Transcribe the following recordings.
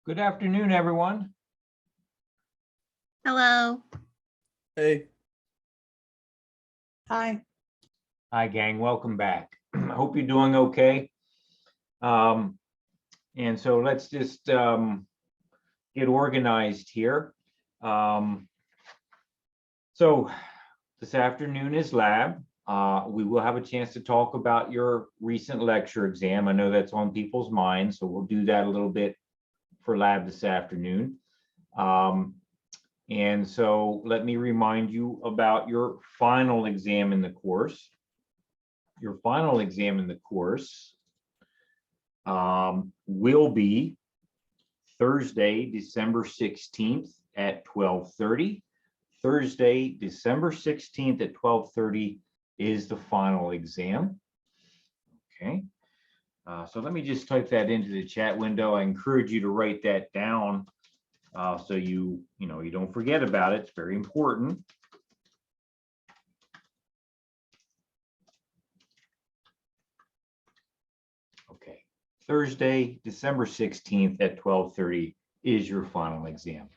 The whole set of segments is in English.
Good afternoon, everyone. Hello. Hey. Hi. Hi, gang. Welcome back. I hope you're doing okay. And so let's just get organized here. So this afternoon is lab. We will have a chance to talk about your recent lecture exam. I know that's on people's minds, so we'll do that a little bit for lab this afternoon. And so let me remind you about your final exam in the course. Your final exam in the course will be Thursday, December 16th at 12:30. Thursday, December 16th at 12:30 is the final exam. Okay. So let me just type that into the chat window. I encourage you to write that down so you don't forget about it. It's very important. Okay. Thursday, December 16th at 12:30 is your final exam.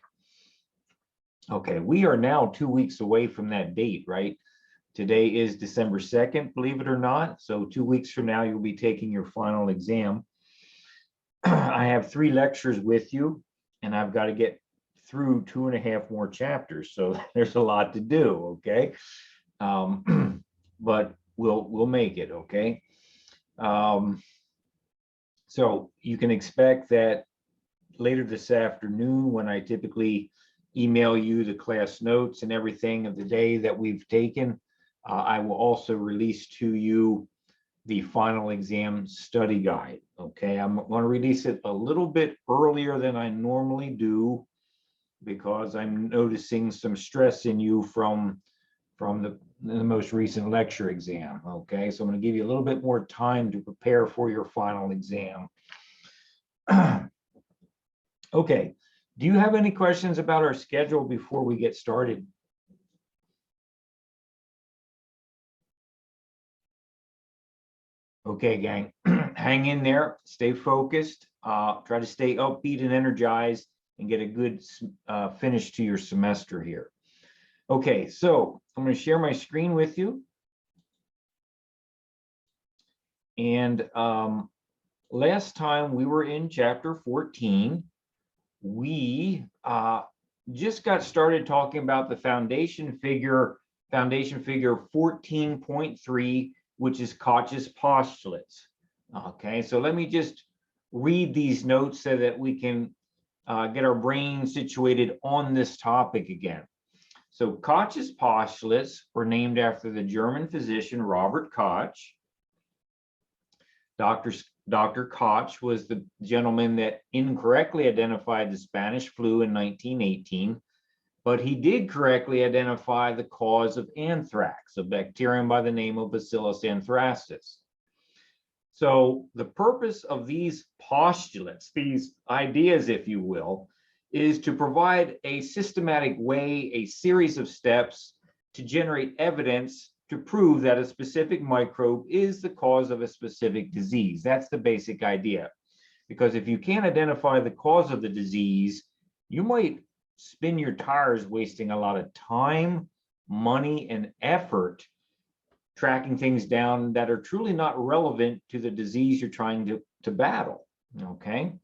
Okay, we are now 2 weeks away from that date, right? Today is December 2nd, believe it or not. So 2 weeks from now, you'll be taking your final exam. I have 3 lectures with you, and I've got to get through 2.5 more chapters. So there's a lot to do, okay? But we'll make it, okay? So you can expect that later this afternoon, when I typically email you the class notes and everything of the day that we've taken, I will also release to you the final exam study guide. Okay, I'm going to release it a little bit earlier than I normally do because I'm noticing some stress in you from the most recent lecture exam. Okay, so I'm going to give you a little bit more time to prepare for your final exam. Okay, do you have any questions about our schedule before we get started? Okay, gang, hang in there, stay focused, try to stay upbeat and energized and get a good finish to your semester here. Okay, so I'm going to share my screen with you. And last time we were in chapter 14, we just got started talking about the foundation figure 14.3, which is Koch's postulates. Okay, so let me just read these notes so that we can get our brain situated on this topic again. So Koch's postulates were named after the German physician Robert Koch. Dr. Koch was the gentleman that incorrectly identified the Spanish flu in 1918, but he did correctly identify the cause of anthrax, a bacterium by the name of Bacillus anthracis. So the purpose of these postulates, these ideas, if you will, is to provide a systematic way, a series of steps to generate evidence to prove that a specific microbe is the cause of a specific disease. That's the basic idea. Because if you can't identify the cause of the disease, you might spin your tires wasting a lot of time, money, and effort tracking things down that are truly not relevant to the disease you're trying to battle, okay?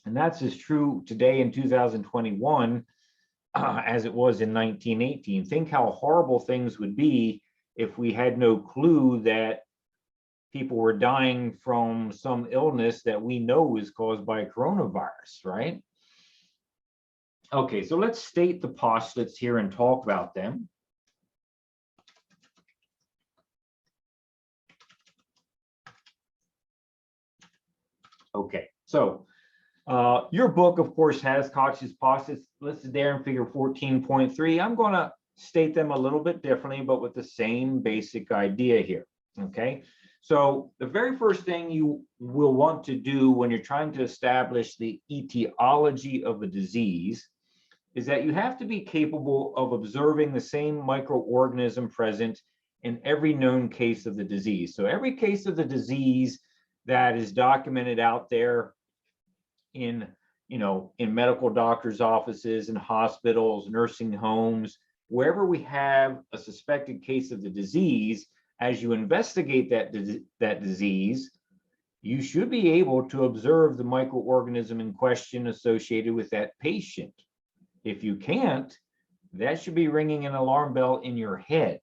And that's as true today in 2021 as it was in 1918. Think how horrible things would be if we had no clue that people were dying from some illness that we know is caused by coronavirus, right? Okay, so let's state the postulates here and talk about them. Okay, so your book, of course, has Koch's postulates listed there in figure 14.3. I'm going to state them a little bit differently, but with the same basic idea here. Okay, so the very first thing you will want to do when you're trying to establish the etiology of a disease is that you have to be capable of observing the same microorganism present in every known case of the disease. So every case of the disease that is documented out there in in medical doctors' offices, in hospitals, nursing homes, wherever we have a suspected case of the disease, as you investigate that disease, you should be able to observe the microorganism in question associated with that patient. If you can't, that should be ringing an alarm bell in your head.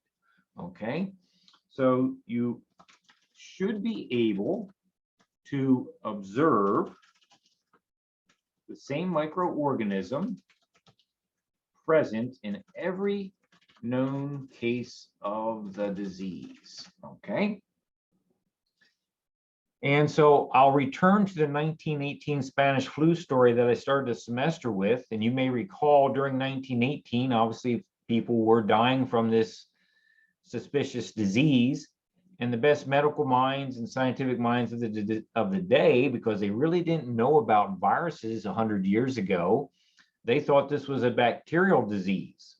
Okay, so you should be able to observe the same microorganism present in every known case of the disease. Okay. And so I'll return to the 1918 Spanish flu story that I started the semester with. And you may recall during 1918, obviously people were dying from this suspicious disease. And the best medical minds and scientific minds of the day, because they really didn't know about viruses 100 years ago, they thought this was a bacterial disease.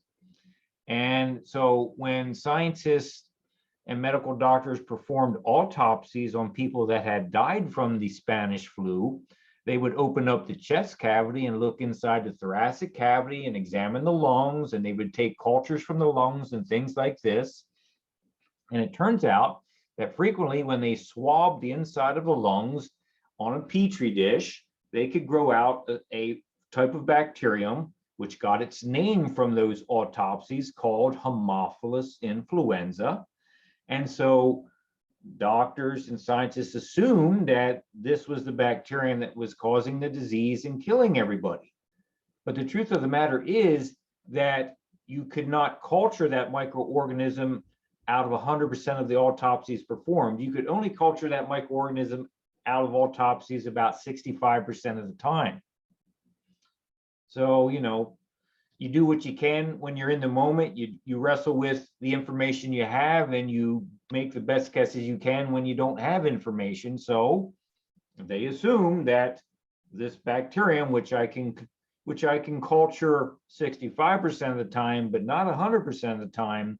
And so when scientists and medical doctors performed autopsies on people that had died from the Spanish flu, they would open up the chest cavity and look inside the thoracic cavity and examine the lungs, and they would take cultures from the lungs and things like this. And it turns out that frequently when they swabbed the inside of the lungs on a petri dish, they could grow out a type of bacterium which got its name from those autopsies, called Haemophilus influenza. And so doctors and scientists assumed that this was the bacterium that was causing the disease and killing everybody. But the truth of the matter is that you could not culture that microorganism out of 100% of the autopsies performed. You could only culture that microorganism out of autopsies about 65% of the time. So, you do what you can when you're in the moment. You wrestle with the information you have, and you make the best guesses you can when you don't have information. So they assume that this bacterium, which I can culture 65% of the time, but not 100% of the time,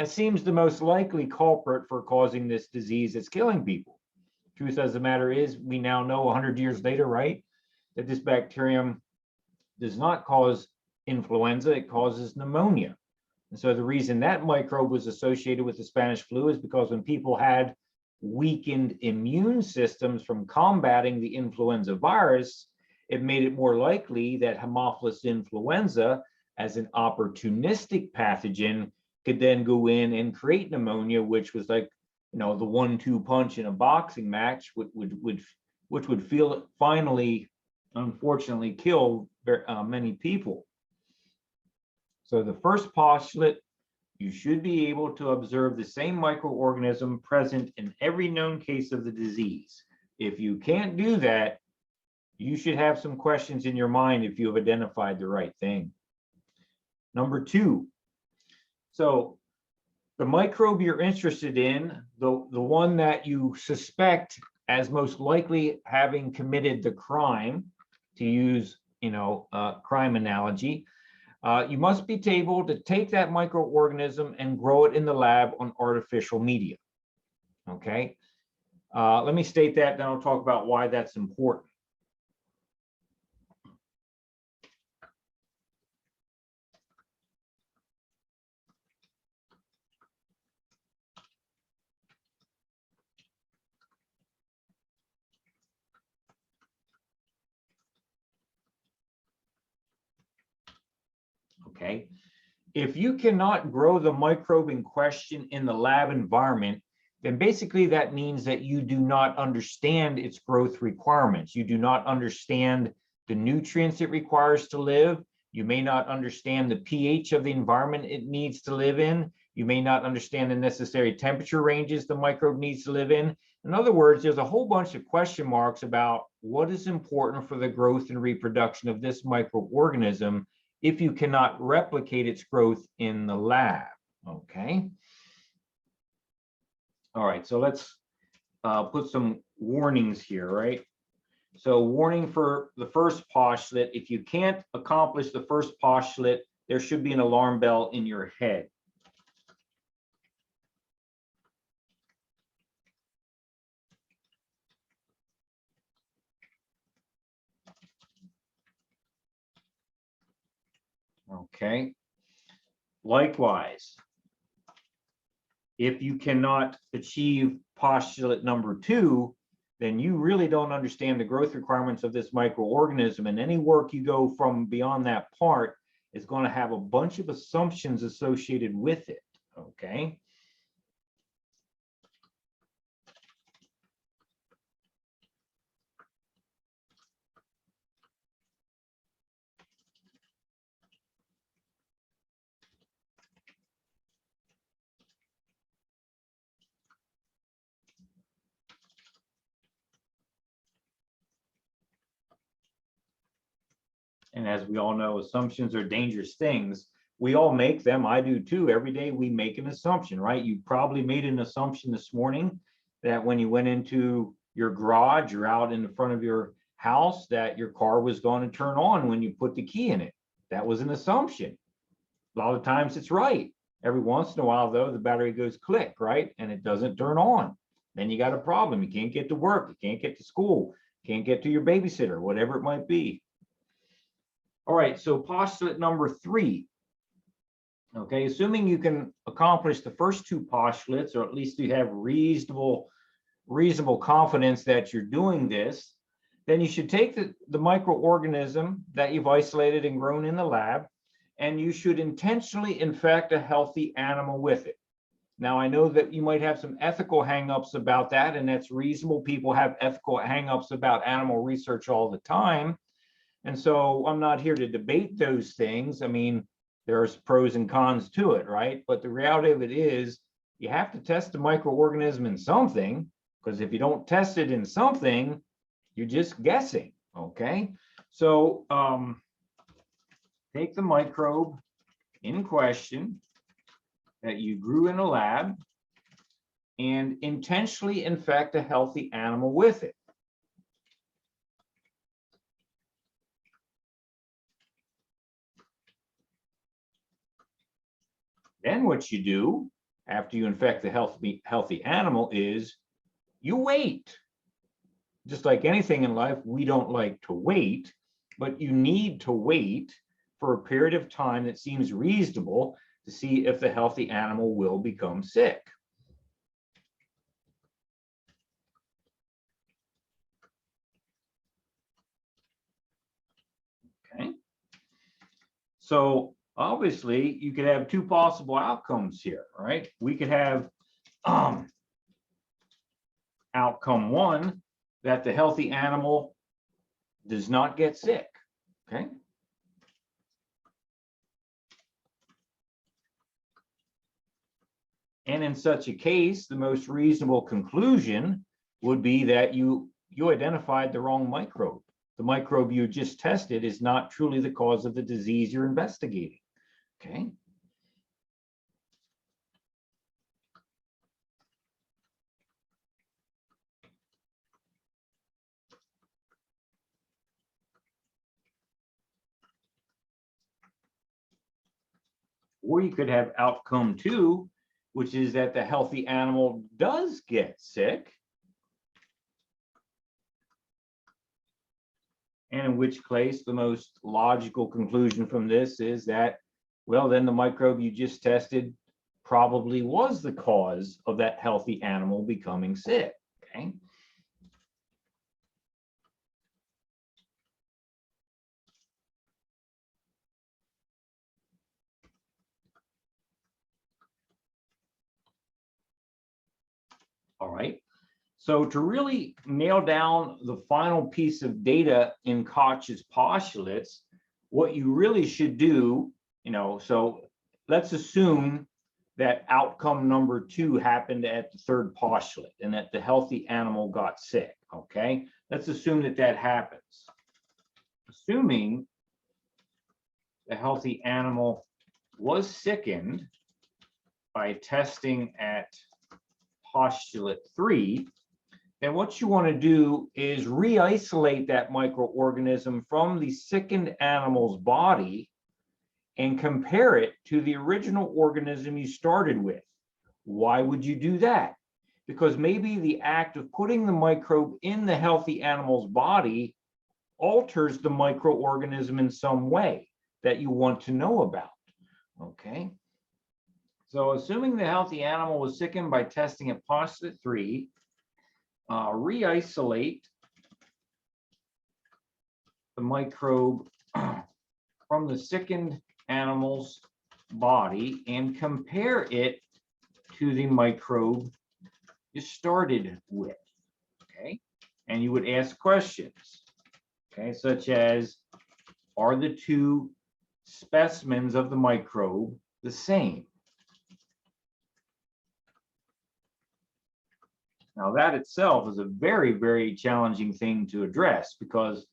seems the most likely culprit for causing this disease that's killing people. Truth of the matter is, we now know 100 years later, right, that this bacterium does not cause influenza, it causes pneumonia. And so the reason that microbe was associated with the Spanish flu is because when people had weakened immune systems from combating the influenza virus, it made it more likely that Haemophilus influenza, as an opportunistic pathogen, could then go in and create pneumonia, which was like, the 1-2 punch in a boxing match, which would finally, unfortunately, kill many people. So the first postulate, you should be able to observe the same microorganism present in every known case of the disease. If you can't do that, you should have some questions in your mind if you have identified the right thing. Number 2, so the microbe you're interested in, the one that you suspect as most likely having committed the crime, to use crime analogy, you must be able to take that microorganism and grow it in the lab on artificial media. Okay, let me state that, then I'll talk about why that's important. Okay, if you cannot grow the microbe in question in the lab environment, then basically that means that you do not understand its growth requirements. You do not understand the nutrients it requires to live. You may not understand the pH of the environment it needs to live in. You may not understand the necessary temperature ranges the microbe needs to live in. In other words, there's a whole bunch of question marks about what is important for the growth and reproduction of this microorganism if you cannot replicate its growth in the lab. Okay. All right, so let's put some warnings here, right? So warning for the first postulate: if you can't accomplish the first postulate, there should be an alarm bell in your head. Okay. Likewise, if you cannot achieve postulate number 2, then you really don't understand the growth requirements of this microorganism. And any work you go from beyond that part is going to have a bunch of assumptions associated with it. Okay. And as we all know, assumptions are dangerous things. We all make them. I do too. Every day we make an assumption, right? You probably made an assumption this morning that when you went into your garage or out in the front of your house, that your car was going to turn on when you put the key in it. That was an assumption. A lot of times it's right. Every once in a while, though, the battery goes click, right? And it doesn't turn on. Then you got a problem. You can't get to work. You can't get to school. You can't get to your babysitter, whatever it might be. All right, so postulate number 3. Okay, assuming you can accomplish the first 2 postulates, or at least you have reasonable confidence that you're doing this, then you should take the microorganism that you've isolated and grown in the lab, and you should intentionally infect a healthy animal with it. Now, I know that you might have some ethical hangups about that, and that's reasonable. People have ethical hangups about animal research all the time. And so I'm not here to debate those things. I mean, there's pros and cons to it, right? But the reality of it is you have to test the microorganism in something, because if you don't test it in something, you're just guessing, okay? So take the microbe in question that you grew in a lab and intentionally infect a healthy animal with it. Then what you do after you infect the healthy animal is you wait. Just like anything in life, we don't like to wait, but you need to wait for a period of time that seems reasonable to see if the healthy animal will become sick. Okay. So obviously, you could have 2 possible outcomes here, right? We could have outcome 1, that the healthy animal does not get sick, okay? And in such a case, the most reasonable conclusion would be that you identified the wrong microbe. The microbe you just tested is not truly the cause of the disease you're investigating. Okay. Or you could have outcome 2, which is that the healthy animal does get sick. And in which case, the most logical conclusion from this is that, well, then the microbe you just tested probably was the cause of that healthy animal becoming sick, okay? All right. So to really nail down the final piece of data in Koch's postulates, what you really should do, so let's assume that outcome number 2 happened at the 3rd postulate and that the healthy animal got sick, okay? Let's assume that happens. Assuming the healthy animal was sickened by testing at postulate 3, then what you want to do is re-isolate that microorganism from the sickened animal's body and compare it to the original organism you started with. Why would you do that? Because maybe the act of putting the microbe in the healthy animal's body alters the microorganism in some way. that you want to know about. Okay. So assuming the healthy animal was sickened by testing at postulate 3, re-isolate the microbe from the sickened animal's body and compare it to the microbe you started with. Okay. And you would ask questions, okay, such as, are the two specimens of the microbe the same? Now that itself is a very, very challenging thing to address because,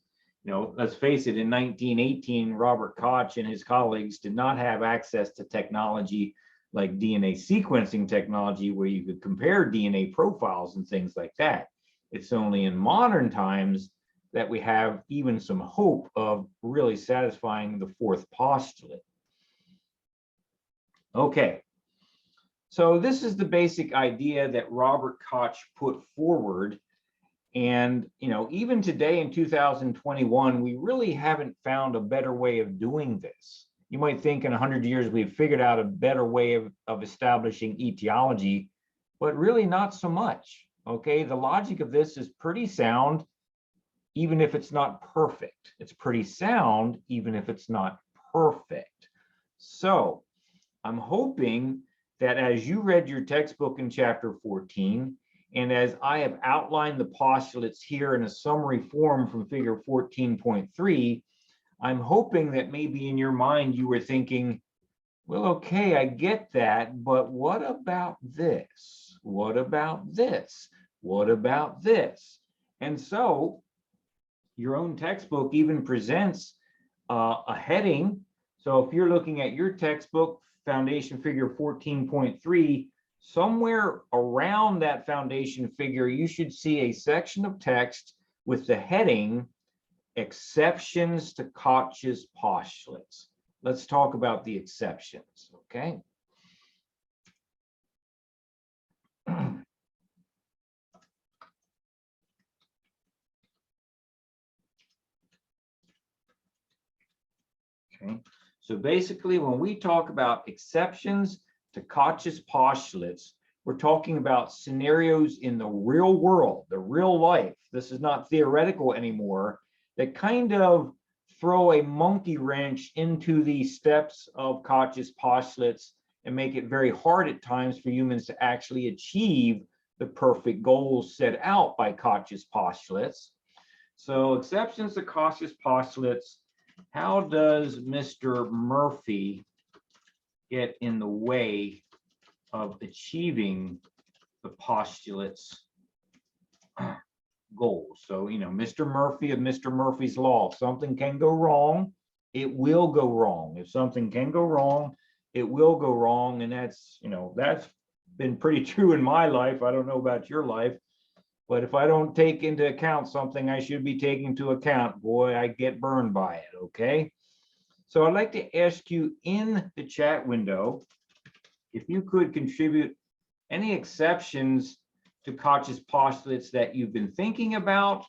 let's face it, in 1918, Robert Koch and his colleagues did not have access to technology like DNA sequencing technology where you could compare DNA profiles and things like that. It's only in modern times that we have even some hope of really satisfying the fourth postulate. Okay, so this is the basic idea that Robert Koch put forward. And, even today in 2021, we really haven't found a better way of doing this. You might think in 100 years, we've figured out a better way of establishing etiology, but really not so much. Okay, the logic of this is pretty sound, even if it's not perfect. It's pretty sound, even if it's not perfect. So I'm hoping that as you read your textbook in chapter 14, and as I have outlined the postulates here in a summary form from figure 14.3, I'm hoping that maybe in your mind you were thinking, well, okay, I get that, but what about this? What about this? What about this? And so your own textbook even presents a heading. So if you're looking at your textbook, foundation figure 14.3, somewhere around that foundation figure, you should see a section of text with the heading, Exceptions to Koch's Postulates. Let's talk about the exceptions, okay? Okay, so basically when we talk about exceptions to Koch's postulates, we're talking about scenarios in the real world, the real life. This is not theoretical anymore, that kind of throw a monkey wrench into the steps of Koch's postulates and make it very hard at times for humans to actually achieve the perfect goals set out by Koch's postulates. So exceptions to Koch's postulates, how does Mr. Murphy get in the way of achieving the postulates goals? So, Mr. Murphy of Mr. Murphy's law, if something can go wrong, it will go wrong. If something can go wrong, it will go wrong. And that's, that's been pretty true in my life. I don't know about your life, but if I don't take into account something I should be taking into account, boy, I get burned by it, okay? So I'd like to ask you in the chat window, if you could contribute any exceptions to Koch's postulates that you've been thinking about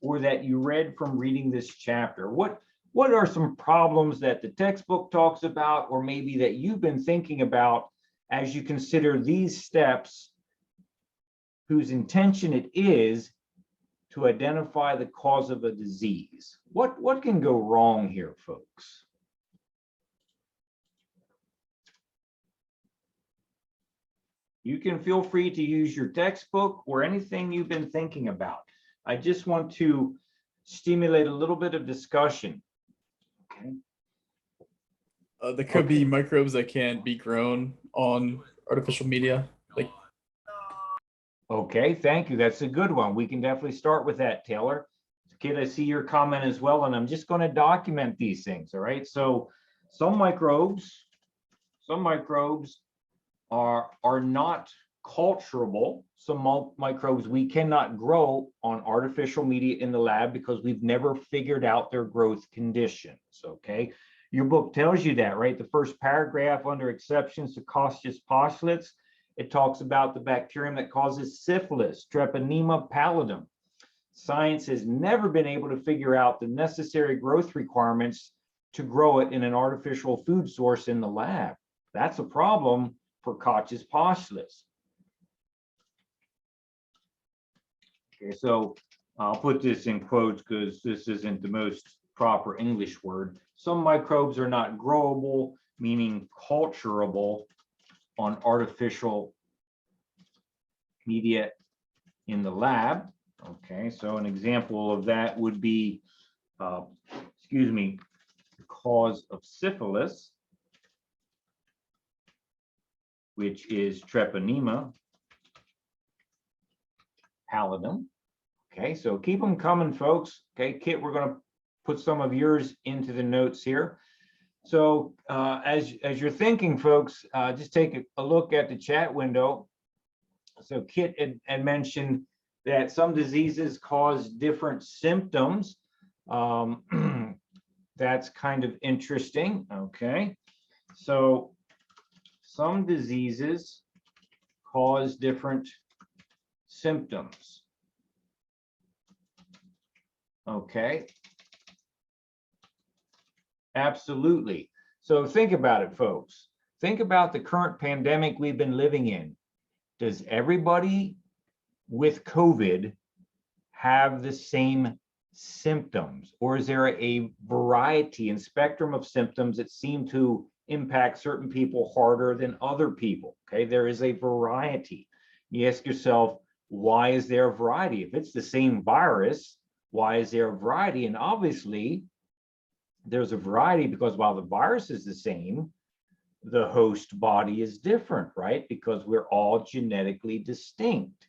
or that you read from reading this chapter. What are some problems that the textbook talks about, or maybe that you've been thinking about as you consider these steps whose intention it is to identify the cause of a disease? What can go wrong here, folks? You can feel free to use your textbook or anything you've been thinking about. I just want to stimulate a little bit of discussion. Okay. There could be microbes that can't be grown on artificial media. Okay, thank you. That's a good one. We can definitely start with that, Taylor. Kid, I see your comment as well, and I'm just going to document these things. All right. So some microbes are not culturable. Some microbes we cannot grow on artificial media in the lab because we've never figured out their growth conditions. Okay. Your book tells you that, right? The first paragraph under exceptions to Koch's postulates, it talks about the bacterium that causes syphilis, Treponema pallidum. Science has never been able to figure out the necessary growth requirements to grow it in an artificial food source in the lab. That's a problem for Koch's postulates. Okay, so I'll put this in quotes because this isn't the most proper English word. Some microbes are not growable, meaning culturable on artificial media in the lab. Okay, so an example of that would be, the cause of syphilis, which is Treponema pallidum. Okay, so keep them coming, folks. Okay, Kit, we're going to put some of yours into the notes here. So as you're thinking, folks, just take a look at the chat window. So Kit had mentioned that some diseases cause different symptoms. That's kind of interesting. Okay, so some diseases cause different symptoms. Okay, absolutely. So think about it, folks. Think about the current pandemic we've been living in. Does everybody with COVID have the same symptoms, or is there a variety and spectrum of symptoms that seem to impact certain people harder than other people? Okay, there is a variety. You ask yourself, why is there a variety? If it's the same virus, why is there a variety? And obviously, there's a variety because while the virus is the same, the host body is different, right? Because we're all genetically distinct.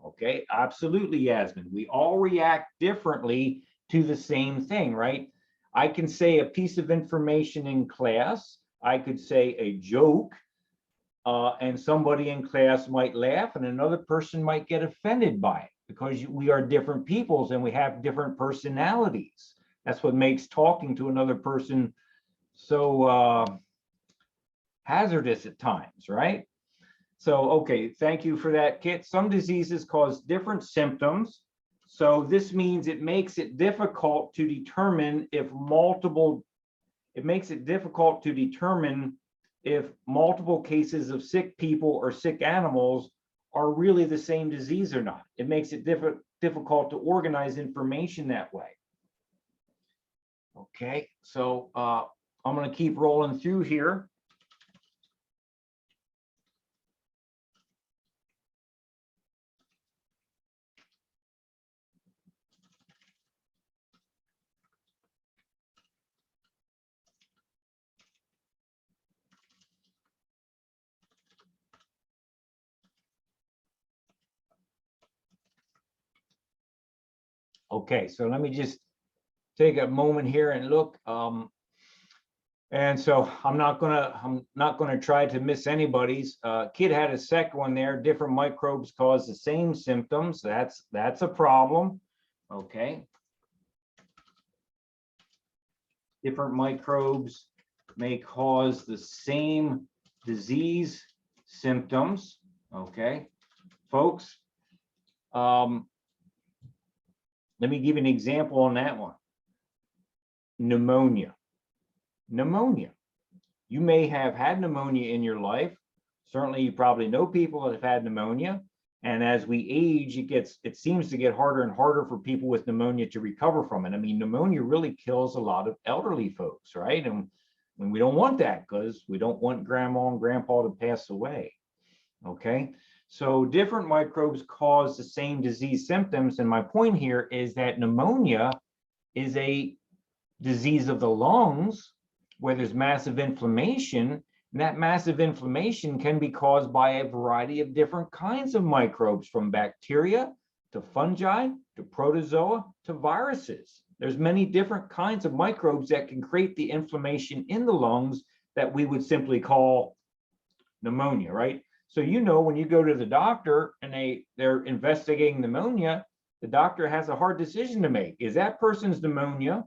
Okay, absolutely, Yasmin. We all react differently to the same thing, right? I can say a piece of information in class, I could say a joke, and somebody in class might laugh and another person might get offended by it because we are different peoples and we have different personalities. That's what makes talking to another person so hazardous at times, right? So, okay, thank you for that, Kit. Some diseases cause different symptoms. So this means it makes it difficult to determine if multiple cases of sick people or sick animals are really the same disease or not. It makes it difficult to organize information that way. Okay, so I'm going to keep rolling through here. Okay, so let me just take a moment here and look. And so I'm not gonna try to miss anybody's. Kid had a second one there. Different microbes cause the same symptoms. That's a problem. Okay. Different microbes may cause the same disease symptoms. Okay, folks. Let me give you an example on that one. Pneumonia. Pneumonia. You may have had pneumonia in your life. Certainly, you probably know people that have had pneumonia. And as we age, it seems to get harder and harder for people with pneumonia to recover from it. I mean, pneumonia really kills a lot of elderly folks, right? And we don't want that because we don't want grandma and grandpa to pass away. Okay. So different microbes cause the same disease symptoms. And my point here is that pneumonia is a disease of the lungs where there's massive inflammation. And that massive inflammation can be caused by a variety of different kinds of microbes, from bacteria to fungi to protozoa to viruses. There's many different kinds of microbes that can create the inflammation in the lungs that we would simply call pneumonia, right? So, you know, when you go to the doctor and they're investigating pneumonia, the doctor has a hard decision to make. Is that person's pneumonia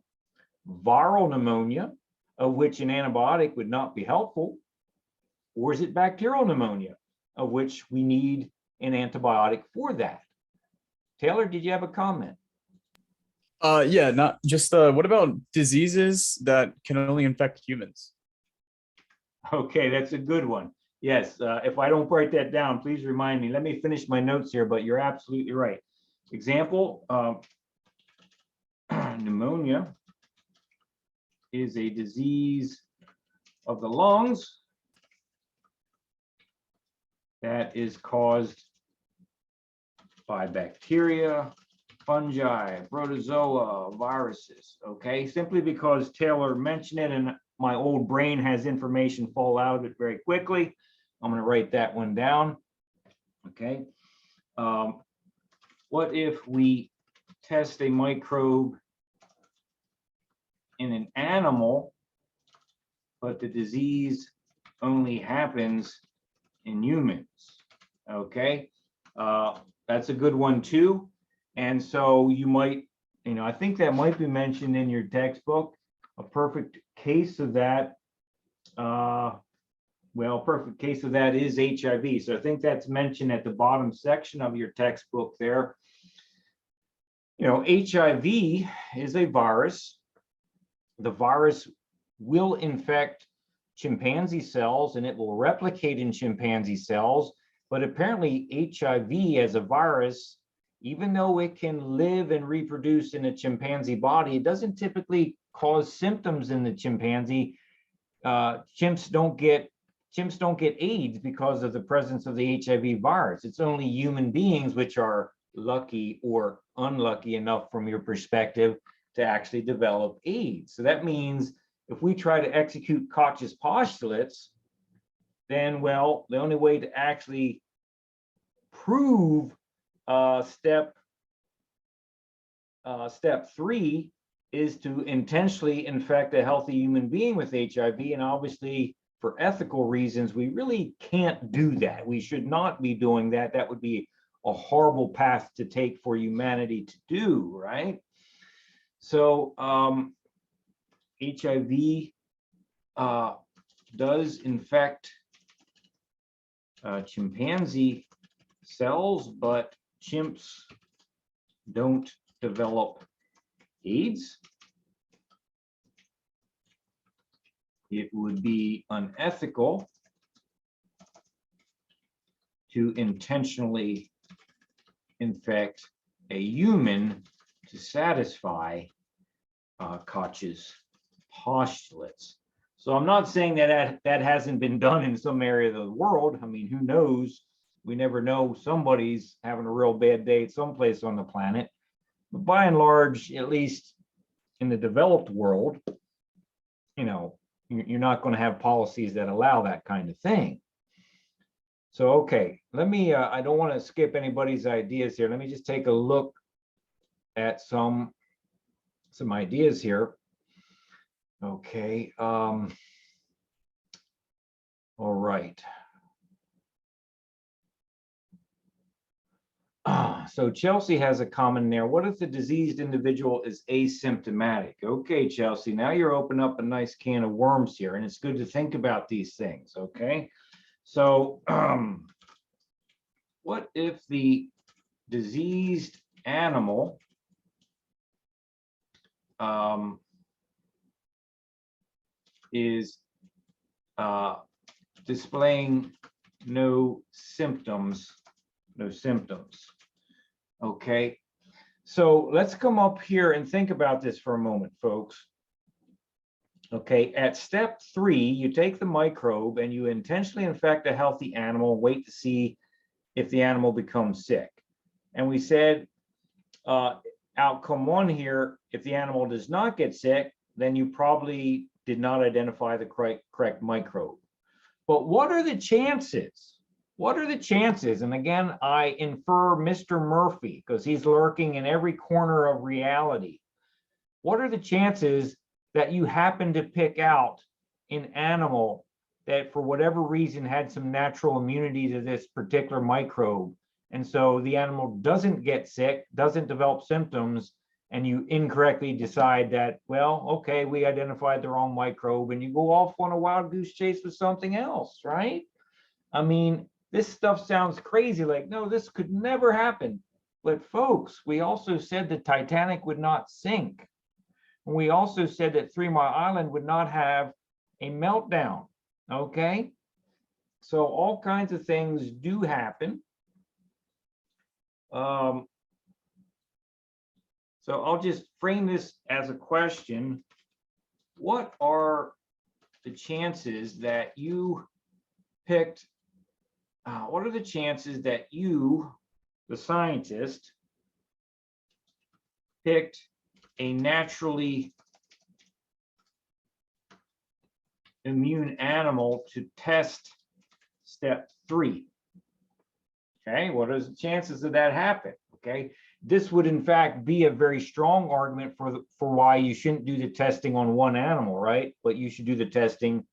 viral pneumonia, of which an antibiotic would not be helpful, or is it bacterial pneumonia, of which we need an antibiotic for that? Taylor, did you have a comment? Yeah, not just what about diseases that can only infect humans? Okay, that's a good one. Yes, if I don't write that down, please remind me. Let me finish my notes here, but you're absolutely right. Example, pneumonia is a disease of the lungs that is caused by bacteria, fungi, protozoa, viruses. Okay, simply because Taylor mentioned it and my old brain has information fall out of it very quickly. I'm going to write that one down. Okay. What if we test a microbe in an animal, but the disease only happens in humans? Okay. That's a good one too. And so you might, I think that might be mentioned in your textbook. A perfect case of that, perfect case of that is HIV. So I think that's mentioned at the bottom section of your textbook there. HIV is a virus. The virus will infect chimpanzee cells and it will replicate in chimpanzee cells. But apparently HIV as a virus, even though it can live and reproduce in a chimpanzee body, it doesn't typically cause symptoms in the chimpanzee. Chimps don't get AIDS because of the presence of the HIV virus. It's only human beings which are lucky or unlucky enough from your perspective to actually develop AIDS. So that means if we try to execute Koch's postulates, then, well, the only way to actually prove step 3 is to intentionally infect a healthy human being with HIV. And obviously, for ethical reasons, we really can't do that. We should not be doing that. That would be a horrible path to take for humanity to do, right? So HIV does infect chimpanzee cells, but chimps don't develop AIDS. It would be unethical to intentionally infect a human to satisfy Koch's postulates. So I'm not saying that hasn't been done in some area of the world. I mean, who knows? We never know. Somebody's having a real bad day at someplace on the planet. But by and large, at least in the developed world, you're not going to have policies that allow that kind of thing. So, okay, let me, I don't want to skip anybody's ideas here. Let me just take a look at some ideas here. Okay. All right. So Chelsea has a comment there. What if the diseased individual is asymptomatic? Okay, Chelsea, now you're opening up a nice can of worms here, and it's good to think about these things, okay? So what if the diseased animal is displaying no symptoms? Okay, so let's come up here and think about this for a moment, folks. Okay, at step 3, you take the microbe and you intentionally infect a healthy animal, wait to see if the animal becomes sick. And we said outcome 1 here, if the animal does not get sick, then you probably did not identify the correct microbe. But what are the chances? What are the chances? And again, I infer Mr. Murphy because he's lurking in every corner of reality. What are the chances that you happen to pick out an animal that for whatever reason had some natural immunity to this particular microbe? And so the animal doesn't get sick, doesn't develop symptoms, and you incorrectly decide that, well, okay, we identified the wrong microbe, and you go off on a wild goose chase with something else, right? I mean, this stuff sounds crazy, like, no, this could never happen. But folks, we also said the Titanic would not sink. And we also said that 3 Mile Island would not have a meltdown, okay? So all kinds of things do happen. So I'll just frame this as a question. What are the chances that you picked, what are the chances that you, the scientist, picked a naturally immune animal to test step 3? Okay, what are the chances of that happen? Okay, this would in fact be a very strong argument for why you shouldn't do the testing on one animal, right? But you should do the testing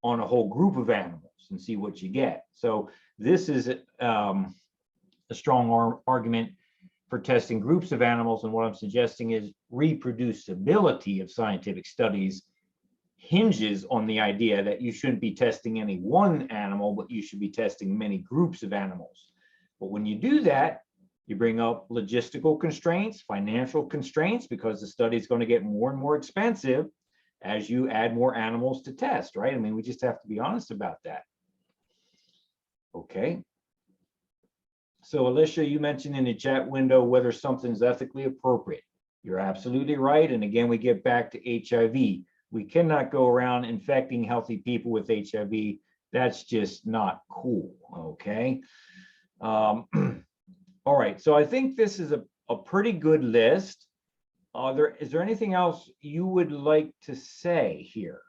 on a whole group of animals and see what you get. So this is a strong argument for testing groups of animals, and what I'm suggesting is reproducibility of scientific studies hinges on the idea that you shouldn't be testing any one animal, but you should be testing many groups of animals. But when you do that, you bring up logistical constraints, financial constraints, because the study is going to get more and more expensive as you add more animals to test, right? I mean, we just have to be honest about that. Okay. So Alicia, you mentioned in the chat window whether something's ethically appropriate. You're absolutely right. And again, we get back to HIV. We cannot go around infecting healthy people with HIV. That's just not cool, okay? All right, so I think this is a pretty good list. Is there anything else you would like to say here?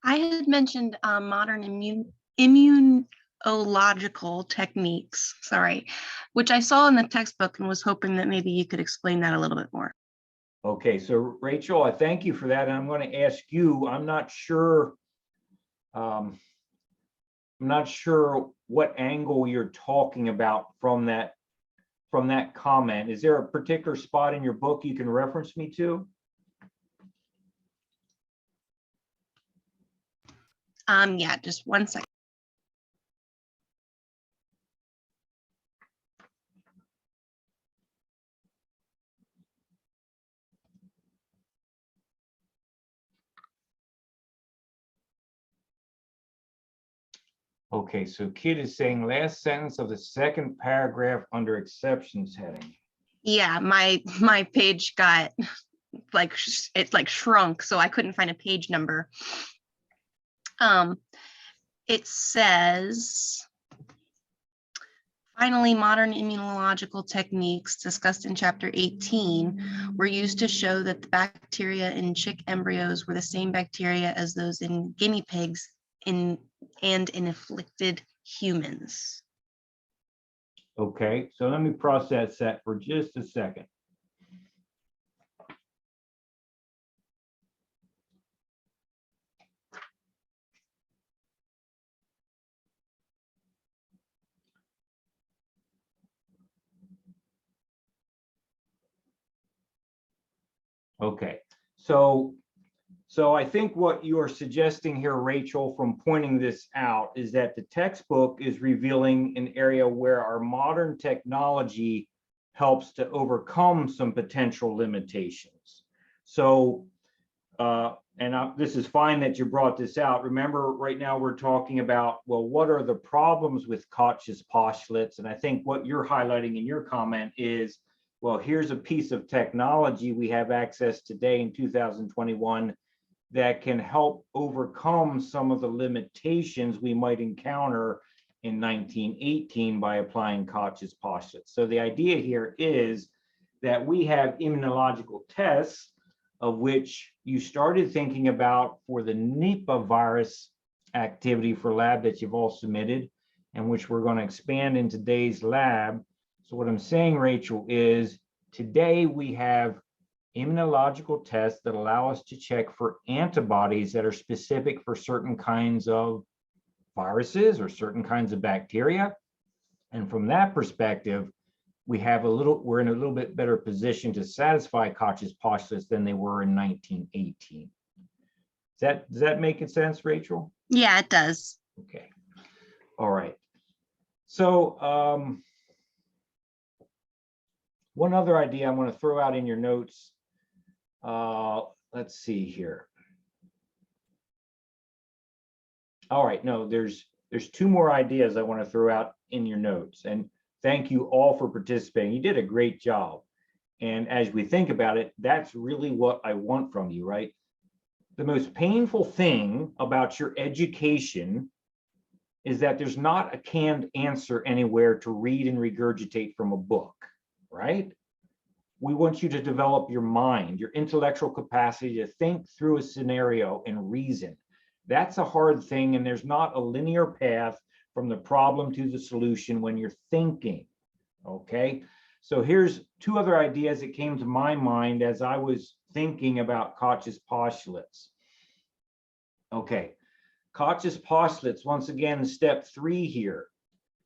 I had mentioned modern immunological techniques, sorry, which I saw in the textbook and was hoping that maybe you could explain that a little bit more. Okay, so Rachel, I thank you for that. And I'm going to ask you, I'm not sure what angle you're talking about from that comment. Is there a particular spot in your book you can reference me to? Yeah, just one second. Okay, so Kid is saying last sentence of the second paragraph under exceptions heading. Yeah, my page got like shrunk, so I couldn't find a page number. It says, finally, modern immunological techniques discussed in chapter 18 were used to show that the bacteria in chick embryos were the same bacteria as those in guinea pigs and in afflicted humans. Okay, so let me process that for just a second. Okay, so I think what you are suggesting here, Rachel, from pointing this out is that the textbook is revealing an area where our modern technology helps to overcome some potential limitations. So, this is fine that you brought this out. Remember, right now we're talking about, well, what are the problems with Koch's postulates? And I think what you're highlighting in your comment is, well, here's a piece of technology we have access today in 2021 that can help overcome some of the limitations we might encounter in 1918 by applying Koch's postulates. So the idea here is that we have immunological tests, of which you started thinking about for the Nipah virus activity for lab that you've all submitted, and which we're going to expand in today's lab. So what I'm saying, Rachel, is today we have immunological tests that allow us to check for antibodies that are specific for certain kinds of viruses or certain kinds of bacteria. And from that perspective, we're in a little bit better position to satisfy Koch's postulates than they were in 1918. Does that make sense, Rachel? Yeah, it does. Okay. All right. So one other idea I want to throw out in your notes. Let's see here. All right, no, there's two more ideas I want to throw out in your notes. And thank you all for participating. You did a great job. And as we think about it, that's really what I want from you, right? The most painful thing about your education is that there's not a canned answer anywhere to read and regurgitate from a book, right? We want you to develop your mind, your intellectual capacity to think through a scenario and reason. That's a hard thing, and there's not a linear path from the problem to the solution when you're thinking, okay? So here's two other ideas that came to my mind as I was thinking about Koch's postulates. Okay, Koch's postulates, once again, step 3 here.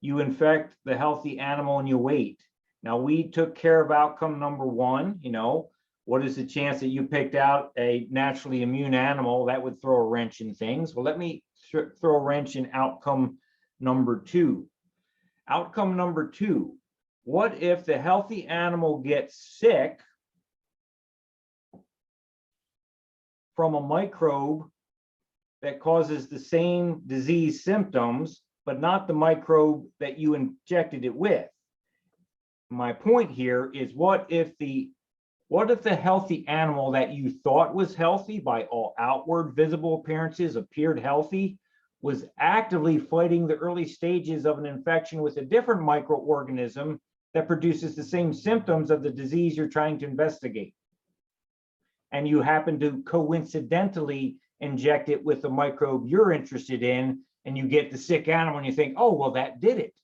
You infect the healthy animal and you wait. Now, we took care of outcome number 1, you know, what is the chance that you picked out a naturally immune animal that would throw a wrench in things? Well, let me throw a wrench in outcome number 2. Outcome number 2, what if the healthy animal gets sick from a microbe that causes the same disease symptoms, but not the microbe that you injected it with? My point here is what if the healthy animal that you thought was healthy by all outward visible appearances appeared healthy, was actively fighting the early stages of an infection with a different microorganism that produces the same symptoms of the disease you're trying to investigate? And you happen to coincidentally inject it with the microbe you're interested in, and you get the sick animal and you think, oh, well, that did it.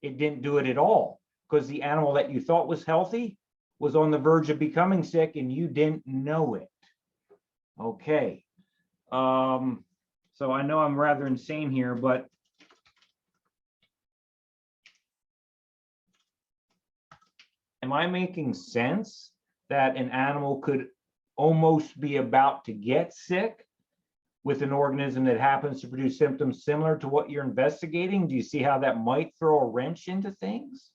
It didn't do it at all, because the animal that you thought was healthy was on the verge of becoming sick and you didn't know it. Okay. So I know I'm rather insane here, but am I making sense that an animal could almost be about to get sick with an organism that happens to produce symptoms similar to what you're investigating? Do you see how that might throw a wrench into things?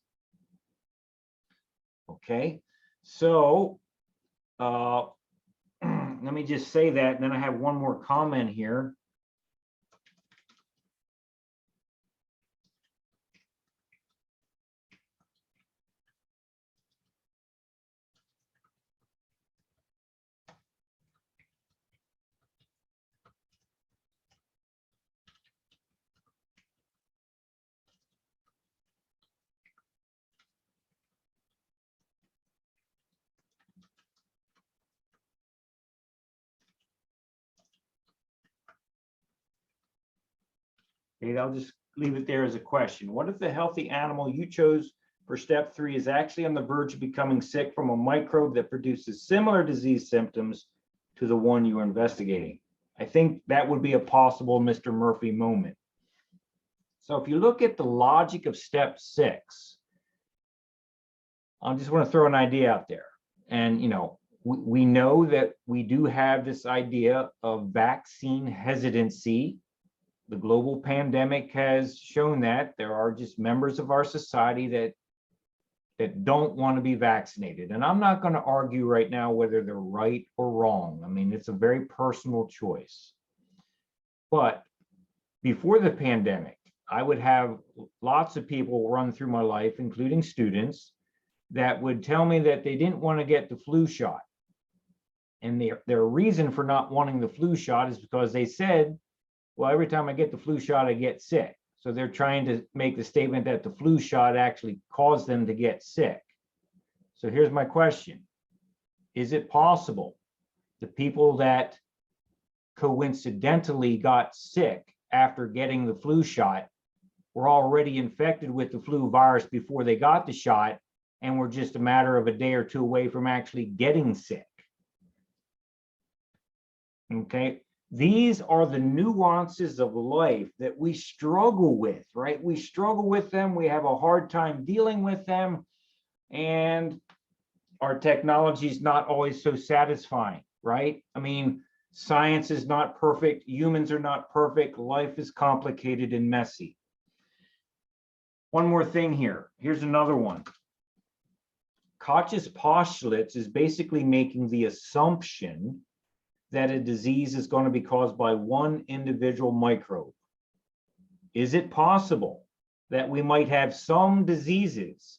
Okay, so let me just say that, and then I have one more comment here. Okay, I'll just leave it there as a question. What if the healthy animal you chose for step 3 is actually on the verge of becoming sick from a microbe that produces similar disease symptoms to the one you are investigating? I think that would be a possible Mr. Murphy moment. So if you look at the logic of step 6, I just want to throw an idea out there. And, you know, we know that we do have this idea of vaccine hesitancy. The global pandemic has shown that there are just members of our society that don't want to be vaccinated. And I'm not going to argue right now whether they're right or wrong. I mean, it's a very personal choice. But before the pandemic, I would have lots of people run through my life, including students, that would tell me that they didn't want to get the flu shot. And their reason for not wanting the flu shot is because they said, well, every time I get the flu shot, I get sick. So they're trying to make the statement that the flu shot actually caused them to get sick. So here's my question. Is it possible the people that coincidentally got sick after getting the flu shot were already infected with the flu virus before they got the shot and were just a matter of a day or two away from actually getting sick? Okay. These are the nuances of life that we struggle with, right? We struggle with them. We have a hard time dealing with them. And our technology is not always so satisfying, right? I mean, science is not perfect. Humans are not perfect. Life is complicated and messy. One more thing here. Here's another one. Koch's postulates is basically making the assumption that a disease is going to be caused by one individual microbe. Is it possible that we might have some diseases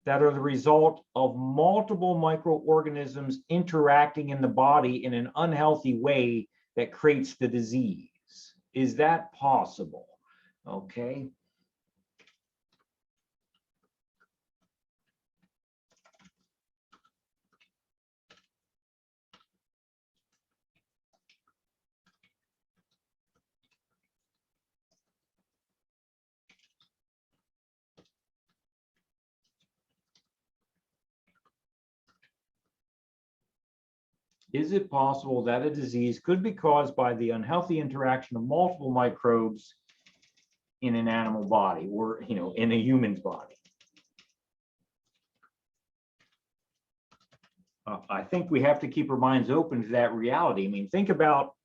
that are the result of multiple microorganisms interacting in the body in an unhealthy way that creates the disease? Is that possible? Okay. Is it possible that a disease could be caused by the unhealthy interaction of multiple microbes in an animal body, or, you know, in a human's body? I think we have to keep our minds open to that reality. I mean, think about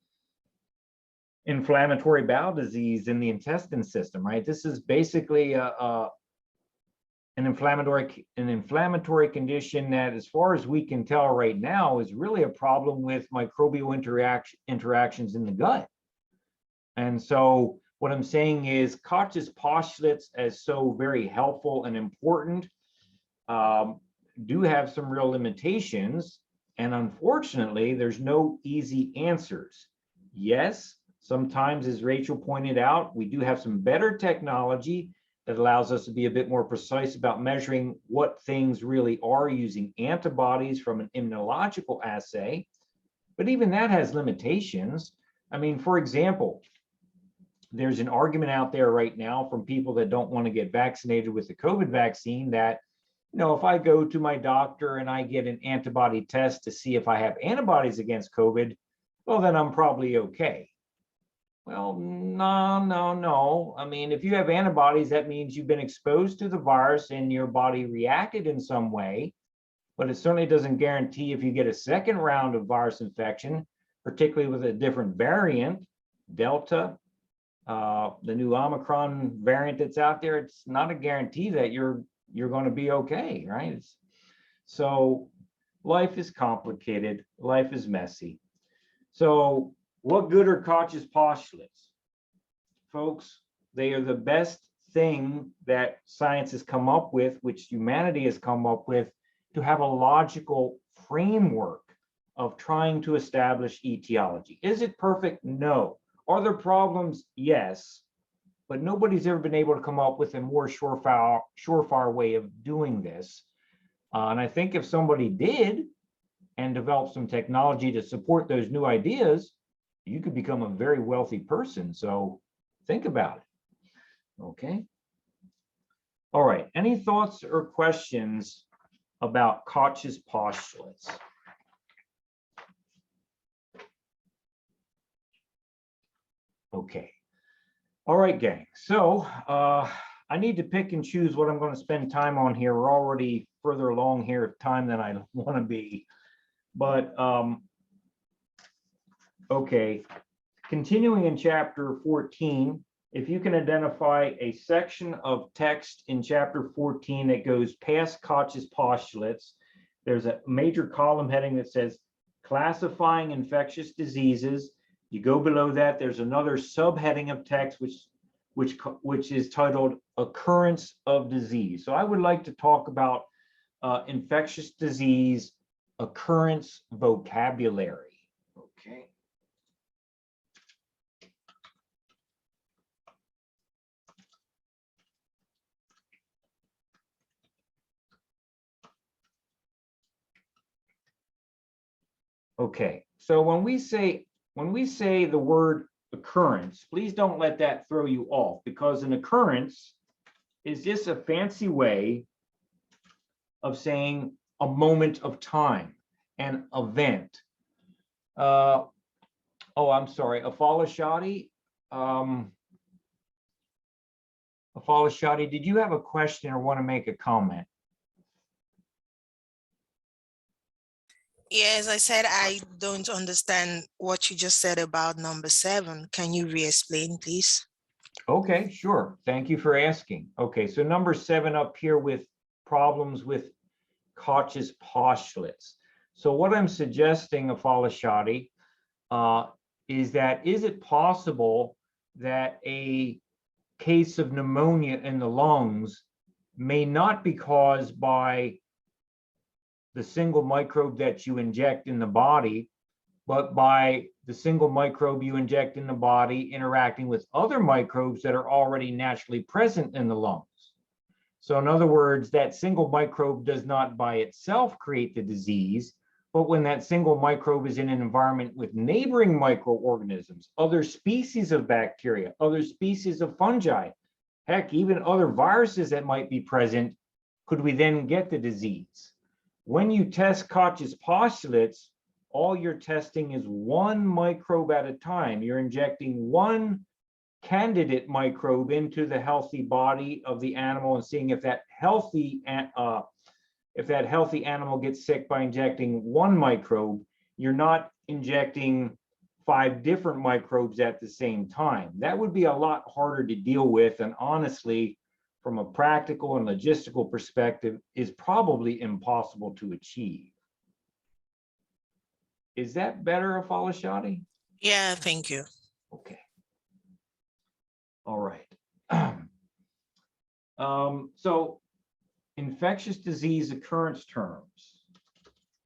inflammatory bowel disease in the intestine system, right? This is basically an inflammatory condition that, as far as we can tell right now, is really a problem with microbial interactions in the gut. And so what I'm saying is Koch's postulates, as so very helpful and important, do have some real limitations. And unfortunately, there's no easy answers. Yes, sometimes, as Rachel pointed out, we do have some better technology that allows us to be a bit more precise about measuring what things really are using antibodies from an immunological assay. But even that has limitations. I mean, for example, there's an argument out there right now from people that don't want to get vaccinated with the COVID vaccine that, you know, if I go to my doctor and I get an antibody test to see if I have antibodies against COVID, well, then I'm probably okay. Well, no. I mean, if you have antibodies, that means you've been exposed to the virus and your body reacted in some way, but it certainly doesn't guarantee if you get a second round of virus infection, particularly with a different variant, Delta, the new Omicron variant that's out there. It's not a guarantee that you're going to be okay, right? So life is complicated. Life is messy. So what good are Koch's postulates? Folks, they are the best thing that science has come up with, which humanity has come up with, to have a logical framework of trying to establish etiology. Is it perfect? No. Are there problems? Yes. But nobody's ever been able to come up with a more surefire way of doing this. And I think if somebody did and developed some technology to support those new ideas, you could become a very wealthy person. So think about it. Okay. All right. Any thoughts or questions about Koch's postulates? Okay. All right, gang. So I need to pick and choose what I'm going to spend time on here. We're already further along here at time than I want to be. But okay, continuing in chapter 14, if you can identify a section of text in chapter 14 that goes past Koch's postulates, there's a major column heading that says classifying infectious diseases. You go below that, there's another subheading of text which is titled occurrence of disease. So I would like to talk about infectious disease occurrence vocabulary. Okay. Okay, so when we say the word occurrence, please don't let that throw you off, because an occurrence is just a fancy way of saying a moment of time, an event. Oh, I'm sorry, Afalashadi. Afalashadi, did you have a question or want to make a comment? Yes, I said I don't understand what you just said about number 7. Can you re-explain, please? Okay, sure. Thank you for asking. Okay, so number 7 up here with problems with Koch's postulates. So what I'm suggesting, Afalashadi, is that is it possible that a case of pneumonia in the lungs may not be caused by the single microbe that you inject in the body, but by the single microbe you inject in the body interacting with other microbes that are already naturally present in the lungs. So in other words, that single microbe does not by itself create the disease, but when that single microbe is in an environment with neighboring microorganisms, other species of bacteria, other species of fungi, heck, even other viruses that might be present, could we then get the disease? When you test Koch's postulates, all you're testing is one microbe at a time. You're injecting one candidate microbe into the healthy body of the animal and seeing if that healthy animal gets sick by injecting one microbe. You're not injecting 5 different microbes at the same time. That would be a lot harder to deal with, and honestly, from a practical and logistical perspective, is probably impossible to achieve. Is that better, Afalashadi? Yeah, thank you. Okay. All right. So infectious disease occurrence terms.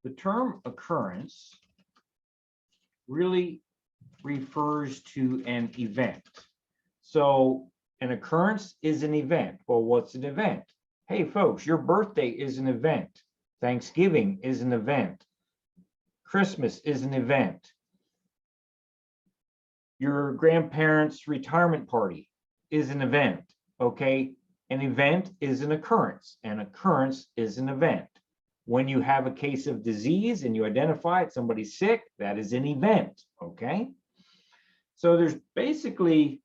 The term occurrence really refers to an event. So an occurrence is an event. Well, what's an event? Hey, folks, your birthday is an event. Thanksgiving is an event. Christmas is an event. Your grandparents' retirement party is an event, okay? An event is an occurrence. An occurrence is an event. When you have a case of disease and you identify it, somebody's sick, that is an event, okay? So there's basically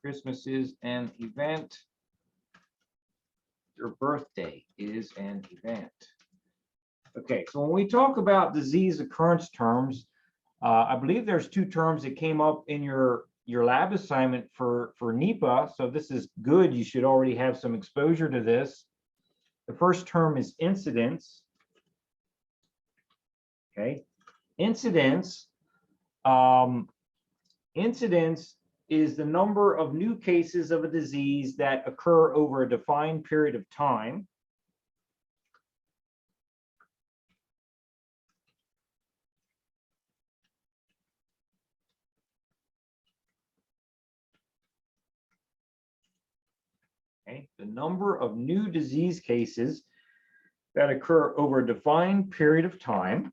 Christmas is an event. Your birthday is an event. Okay, so when we talk about disease occurrence terms, I believe there's 2 terms that came up in your lab assignment for NEPA. So this is good. You should already have some exposure to this. The first term is incidence. Okay, incidence. Incidence is the number of new cases of a disease that occur over a defined period of time. Okay, the number of new disease cases that occur over a defined period of time.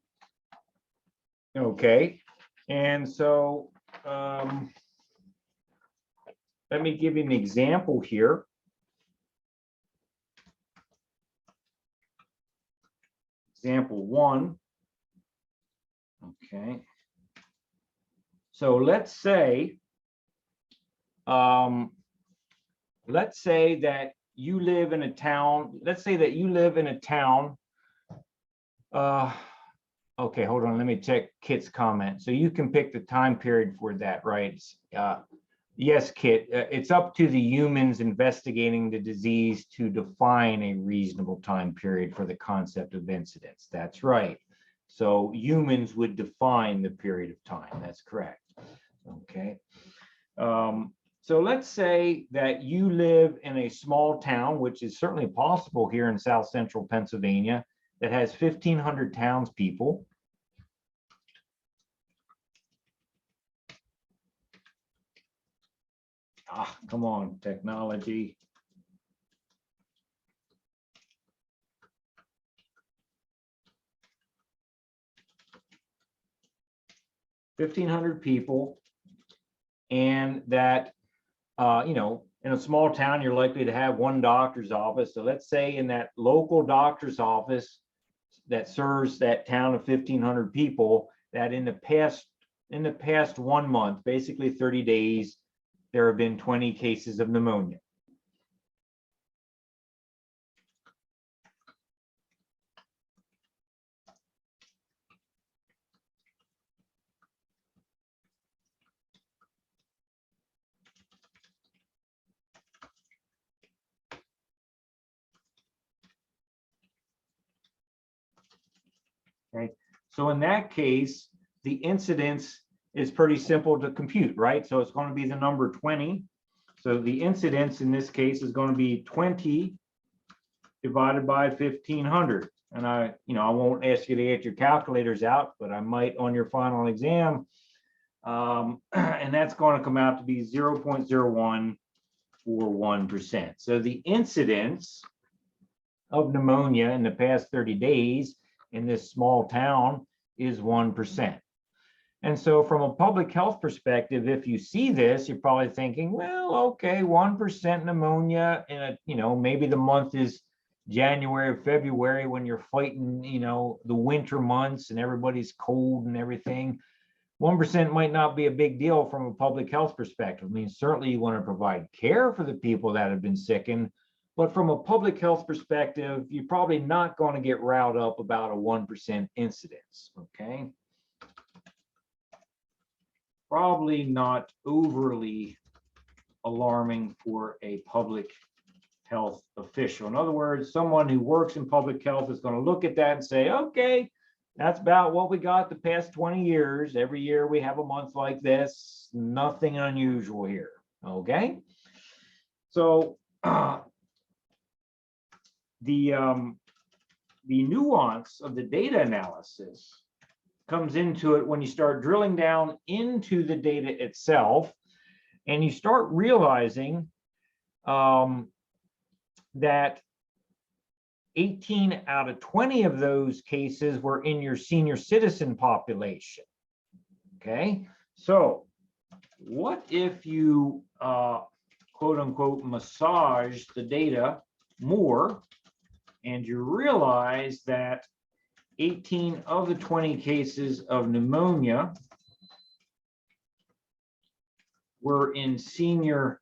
Okay, and so let me give you an example here. Example 1. Okay, so let's say that you live in a town. Let's say that you live in a town. Okay, hold on. Let me check Kit's comment. So you can pick the time period for that, right? Yes, Kit. It's up to the humans investigating the disease to define a reasonable time period for the concept of incidence. That's right. So humans would define the period of time. That's correct. Okay. So let's say that you live in a small town, which is certainly possible here in South Central Pennsylvania, that has 1,500 townspeople. Come on, technology. $1,500 people, and that in a small town, you're likely to have one doctor's office. So let's say in that local doctor's office that serves that town of 1,500 people, that in the past 1 month, basically 30 days, there have been 20 cases of pneumonia. Okay, so in that case, the incidence is pretty simple to compute, right? So it's going to be the number 20. So the incidence in this case is going to be 20 divided by 1,500. And I won't ask you to get your calculators out, but I might on your final exam. And that's going to come out to be 0.0141%. So the incidence of pneumonia in the past 30 days in this small town is 1%. And so from a public health perspective, if you see this, you're probably thinking, well, okay, 1% pneumonia, and maybe the month is January or February when you're fighting, the winter months and everybody's cold and everything. 1% might not be a big deal from a public health perspective. I mean, certainly you want to provide care for the people that have been sickened, but from a public health perspective, you're probably not going to get riled up about a 1% incidence, okay? Probably not overly alarming for a public health official. In other words, someone who works in public health is going to look at that and say, okay, that's about what we got the past 20 years. Every year we have a month like this, nothing unusual here, okay? So the nuance of the data analysis comes into it when you start drilling down into the data itself, and you start realizing that 18 out of 20 of those cases were in your senior citizen population. Okay, so what if you quote unquote massage the data more and you realize that 18 of the 20 cases of pneumonia were in senior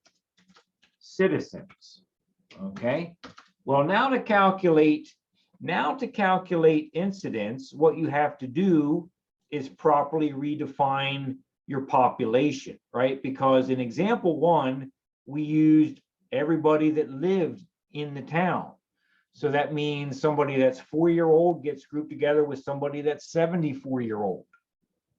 citizens? Okay, well, now to calculate incidence, what you have to do is properly redefine your population, right? Because in example 1, we used everybody that lived in the town. So that means somebody that's 4-year-old gets grouped together with somebody that's 74-year-old.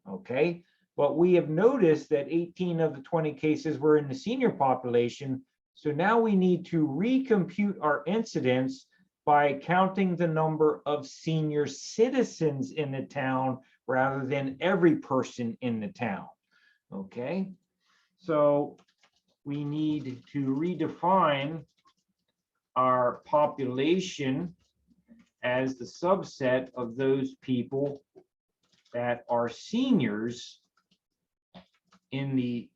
Okay, but we have noticed that 18 of the 20 cases were in the senior population. So now we need to recompute our incidence by counting the number of senior citizens in the town rather than every person in the town. Okay, so we need to redefine our population as the subset of those people that are seniors in the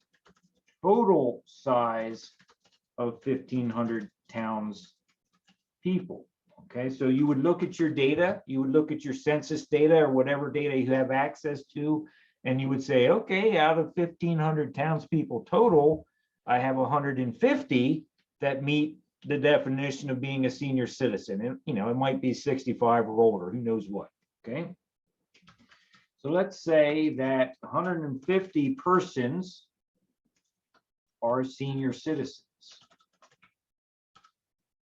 total size of 1,500 towns people. Okay, so you would look at your data, you would look at your census data or whatever data you have access to, and you would say, okay, out of 1,500 townspeople total, I have 150 that meet the definition of being a senior citizen. And it might be 65 or older, who knows what. Okay, so let's say that 150 persons are senior citizens.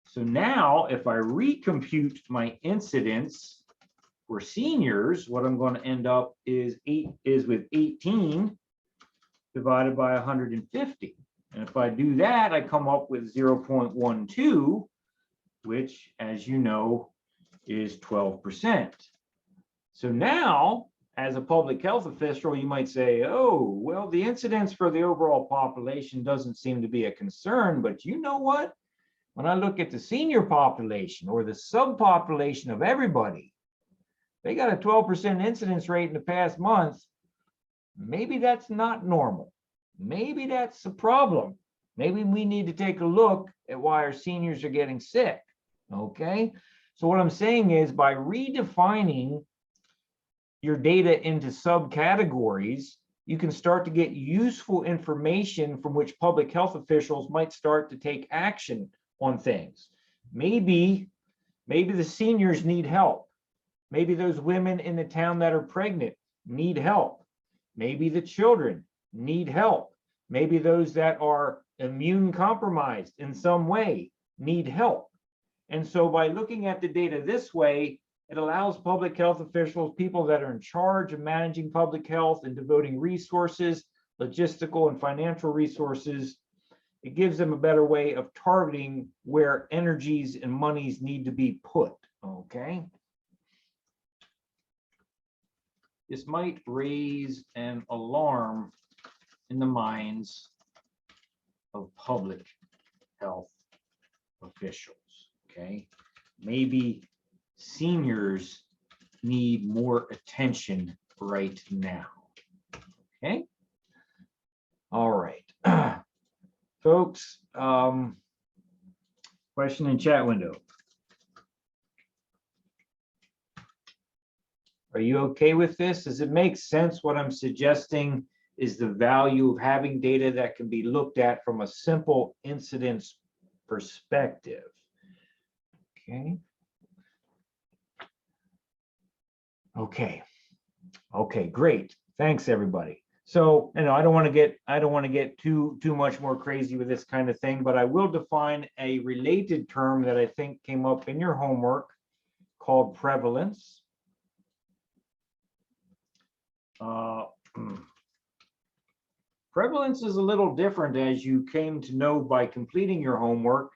So now if I recompute my incidence for seniors, what I'm going to end up is with 18 divided by 150. And if I do that, I come up with 0.12, which, as you know, is 12%. So now, as a public health official, you might say, oh, well, the incidence for the overall population doesn't seem to be a concern, but you know what? When I look at the senior population or the subpopulation of everybody, they got a 12% incidence rate in the past month. Maybe that's not normal. Maybe that's a problem. Maybe we need to take a look at why our seniors are getting sick. Okay, so what I'm saying is by redefining your data into subcategories, you can start to get useful information from which public health officials might start to take action on things. Maybe the seniors need help. Maybe those women in the town that are pregnant need help. Maybe the children need help. Maybe those that are immune compromised in some way need help. And so by looking at the data this way, It allows public health officials, people that are in charge of managing public health and devoting resources, logistical and financial resources. It gives them a better way of targeting where energies and monies need to be put, okay? This might raise an alarm in the minds of public health officials, okay? Maybe seniors need more attention right now, okay? All right. Folks, question in chat window. Are you okay with this? Does it make sense? What I'm suggesting is the value of having data that can be looked at from a simple incidence perspective. Okay. Okay, great. Thanks, everybody. So, I don't want to get too much more crazy with this kind of thing, but I will define a related term that I think came up in your homework called prevalence. Prevalence is a little different, as you came to know by completing your homework.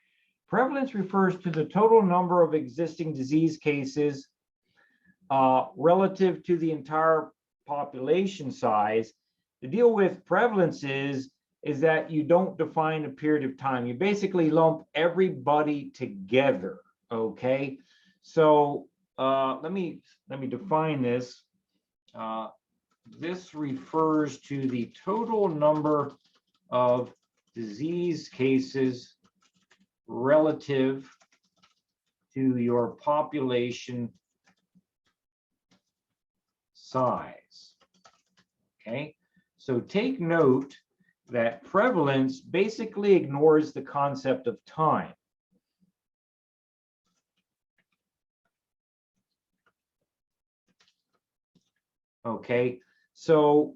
Prevalence refers to the total number of existing disease cases relative to the entire population size. The deal with prevalence is that you don't define a period of time. You basically lump everybody together, okay? So let me define this. This refers to the total number of disease cases relative to your population size. Okay, so take note that prevalence basically ignores the concept of time. Okay, so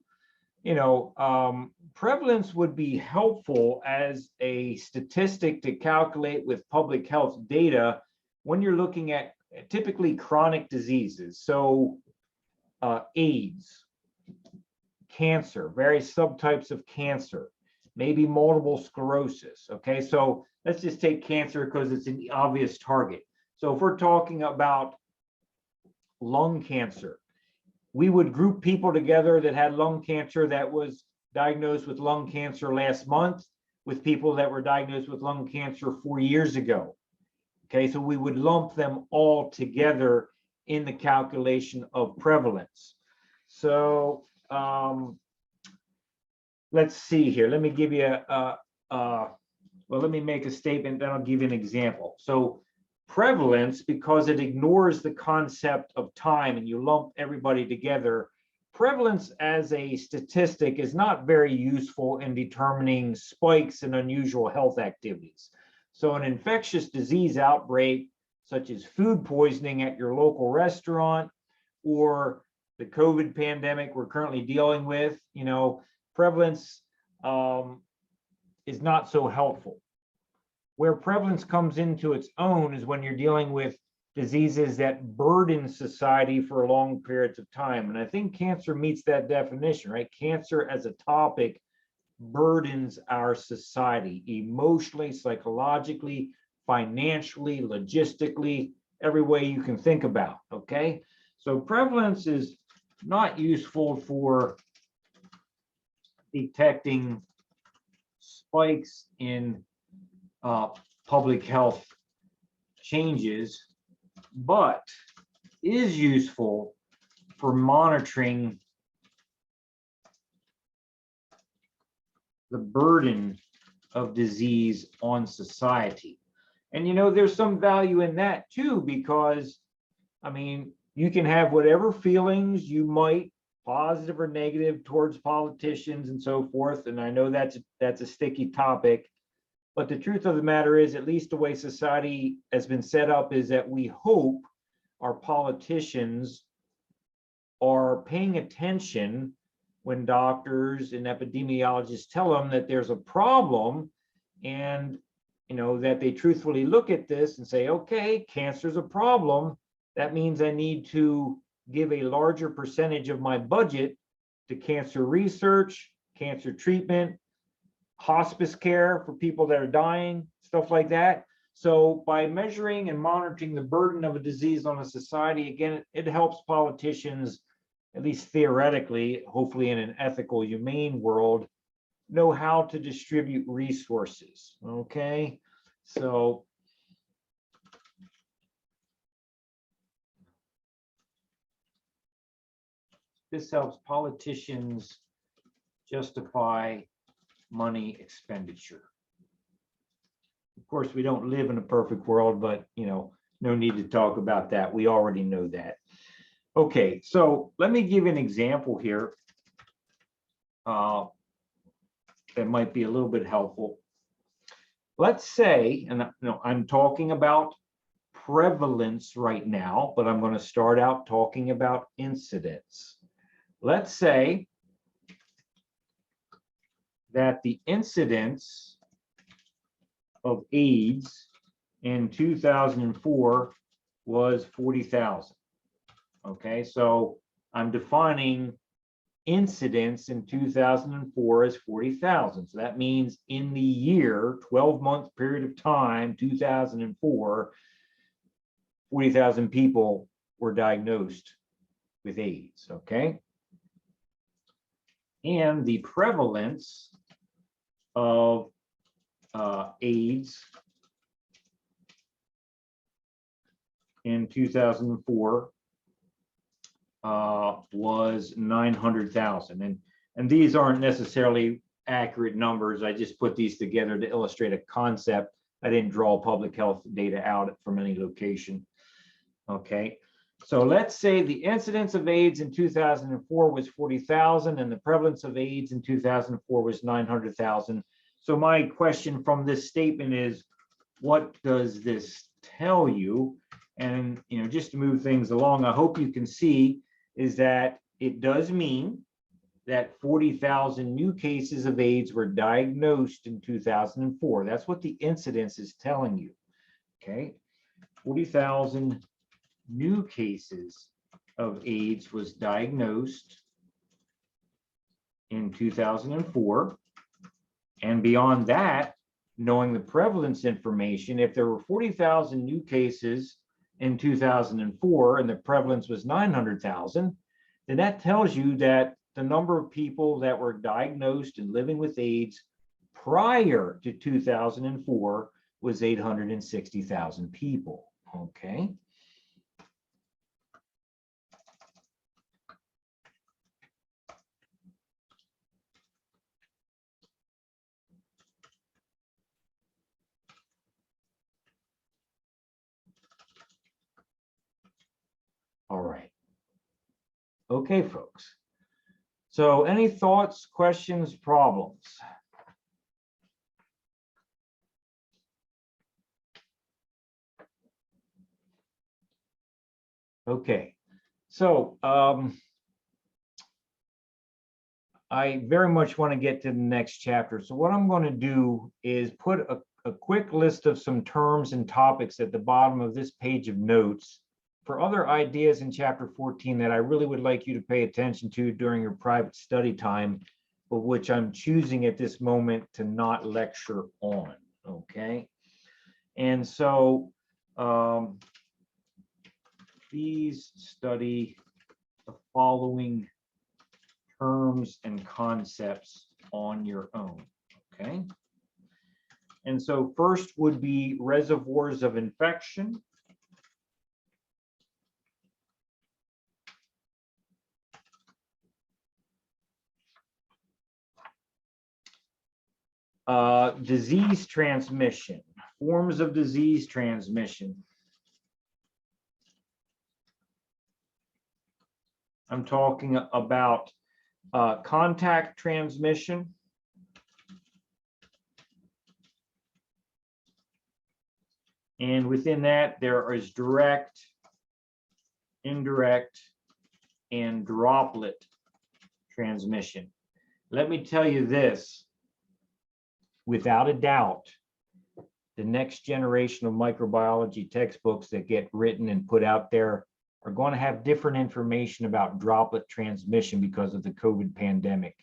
prevalence would be helpful as a statistic to calculate with public health data when you're looking at typically chronic diseases. So AIDS, cancer, various subtypes of cancer, maybe multiple sclerosis. Okay, so let's just take cancer because it's an obvious target. So if we're talking about lung cancer, we would group people together that had lung cancer that was diagnosed with lung cancer last month with people that were diagnosed with lung cancer 4 years ago. Okay, so we would lump them all together in the calculation of prevalence. So let's see here. Let me give you let me make a statement, then I'll give you an example. So prevalence, because it ignores the concept of time and you lump everybody together, prevalence as a statistic is not very useful in determining spikes in unusual health activities. So an infectious disease outbreak, such as food poisoning at your local restaurant or the COVID pandemic we're currently dealing with, prevalence is not so helpful. Where prevalence comes into its own is when you're dealing with diseases that burden society for long periods of time. And I think cancer meets that definition, right? Cancer as a topic burdens our society emotionally, psychologically, financially, logistically, every way you can think about, okay? So prevalence is not useful for detecting spikes in public health changes, but is useful for monitoring the burden of disease on society. And there's some value in that too, because you can have whatever feelings you might, positive or negative, towards politicians and so forth. And I know that's a sticky topic. But the truth of the matter is, at least the way society has been set up, is that we hope our politicians are paying attention when doctors and epidemiologists tell them that there's a problem, and that they truthfully look at this and say, okay, cancer's a problem, that means I need to give a larger percentage of my budget to cancer research, cancer treatment, hospice care for people that are dying, stuff like that. So by measuring and monitoring the burden of a disease on a society, again, it helps politicians, at least theoretically, hopefully in an ethical, humane world, know how to distribute resources, okay? So this helps politicians justify money expenditure. Of course, we don't live in a perfect world, but no need to talk about that. We already know that. Okay, so let me give an example here that might be a little bit helpful. Let's say, and I'm talking about prevalence right now, but I'm going to start out talking about incidence. Let's say that the incidence of AIDS in 2004 was 40,000. Okay, so I'm defining incidence in 2004 as 40,000. So that means in the year, 12-month period of time, 2004, 40,000 people were diagnosed with AIDS, okay? And the prevalence of AIDS in 2004 was 900,000. And these aren't necessarily accurate numbers. I just put these together to illustrate a concept. I didn't draw public health data out from any location. Okay, so let's say the incidence of AIDS in 2004 was 40,000 and the prevalence of AIDS in 2004 was 900,000. So my question from this statement is, what does this tell you? And just to move things along, I hope you can see is that it does mean that 40,000 new cases of AIDS were diagnosed in 2004. That's what the incidence is telling you. Okay, 40,000 new cases of AIDS was diagnosed in 2004. And beyond that, knowing the prevalence information, if there were 40,000 new cases in 2004 and the prevalence was 900,000, then that tells you that the number of people that were diagnosed and living with AIDS prior to 2004 was 860,000 people. Okay. All right. Okay, folks. So any thoughts, questions, problems? Okay, so I very much want to get to the next chapter. So what I'm going to do is put a quick list of some terms and topics at the bottom of this page of notes for other ideas in chapter 14 that I really would like you to pay attention to during your private study time, but which I'm choosing at this moment to not lecture on, okay? And so please study the following terms and concepts on your own, okay? And so first would be reservoirs of infection. Disease transmission, forms of disease transmission. I'm talking about contact transmission, and within that there is direct, indirect, and droplet transmission. Let me tell you this, without a doubt, the next generation of microbiology textbooks that get written and put out there are going to have different information about droplet transmission because of the COVID pandemic.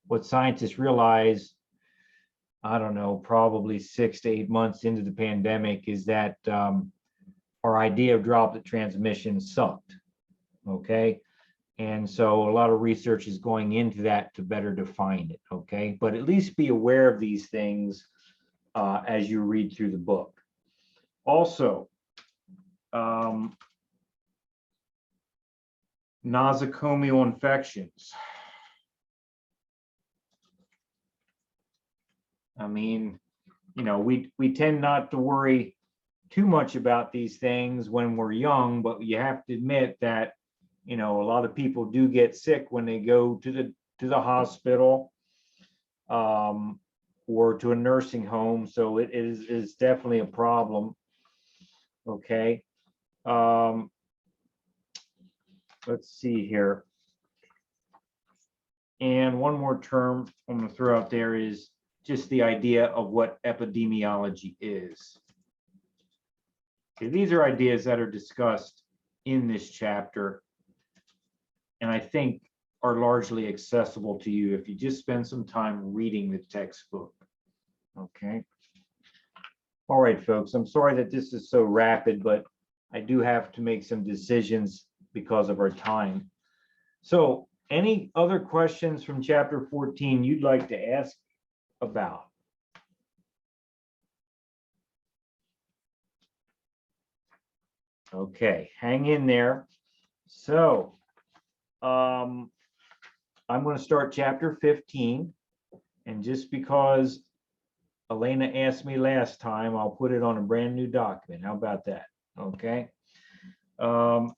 What scientists realize, I don't know, probably 6 to 8 months into the pandemic, is that our idea of droplet transmission sucked. Okay. And so a lot of research is going into that to better define it. Okay. But at least be aware of these things as you read through the book. Also, nosocomial infections. I mean, you know, we tend not to worry too much about these things when we're young, but you have to admit that, you know, a lot of people do get sick when they go to the hospital or to a nursing home. So it is definitely a problem. Okay. Let's see here. And one more term I'm going to throw out there is just the idea of what epidemiology is. Okay, these are ideas that are discussed in this chapter, and I think are largely accessible to you if you just spend some time reading the textbook. Okay. All right, folks, I'm sorry that this is so rapid, but I do have to make some decisions because of our time. So any other questions from chapter 14 you'd like to ask about? Okay, hang in there. So I'm going to start chapter 15, and just because Elena asked me last time, I'll put it on a brand new document. How about that? Okay. All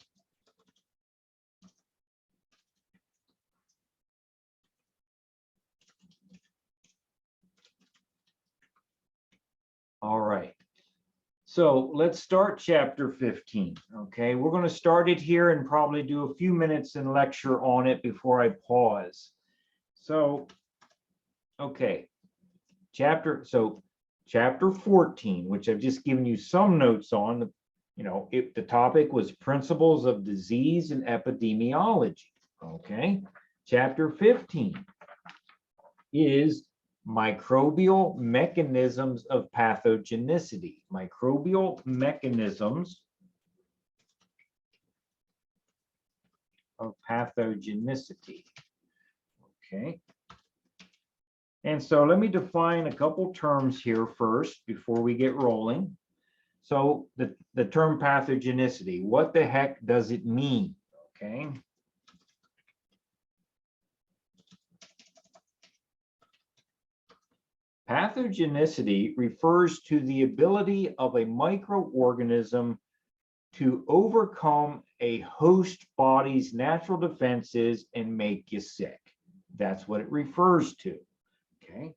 right. So let's start chapter 15. Okay, we're going to start it here and probably do a few minutes and lecture on it before I pause. So, okay, chapter 14, which I've just given you some notes on. You know, the topic was principles of disease and epidemiology. Okay, chapter 15 is microbial mechanisms of pathogenicity. Microbial mechanisms of pathogenicity. Okay. And so let me define a couple terms here first before we get rolling. So the term pathogenicity, what the heck does it mean? Okay. Pathogenicity refers to the ability of a microorganism to overcome a host body's natural defenses and make you sick. That's what it refers to. Okay.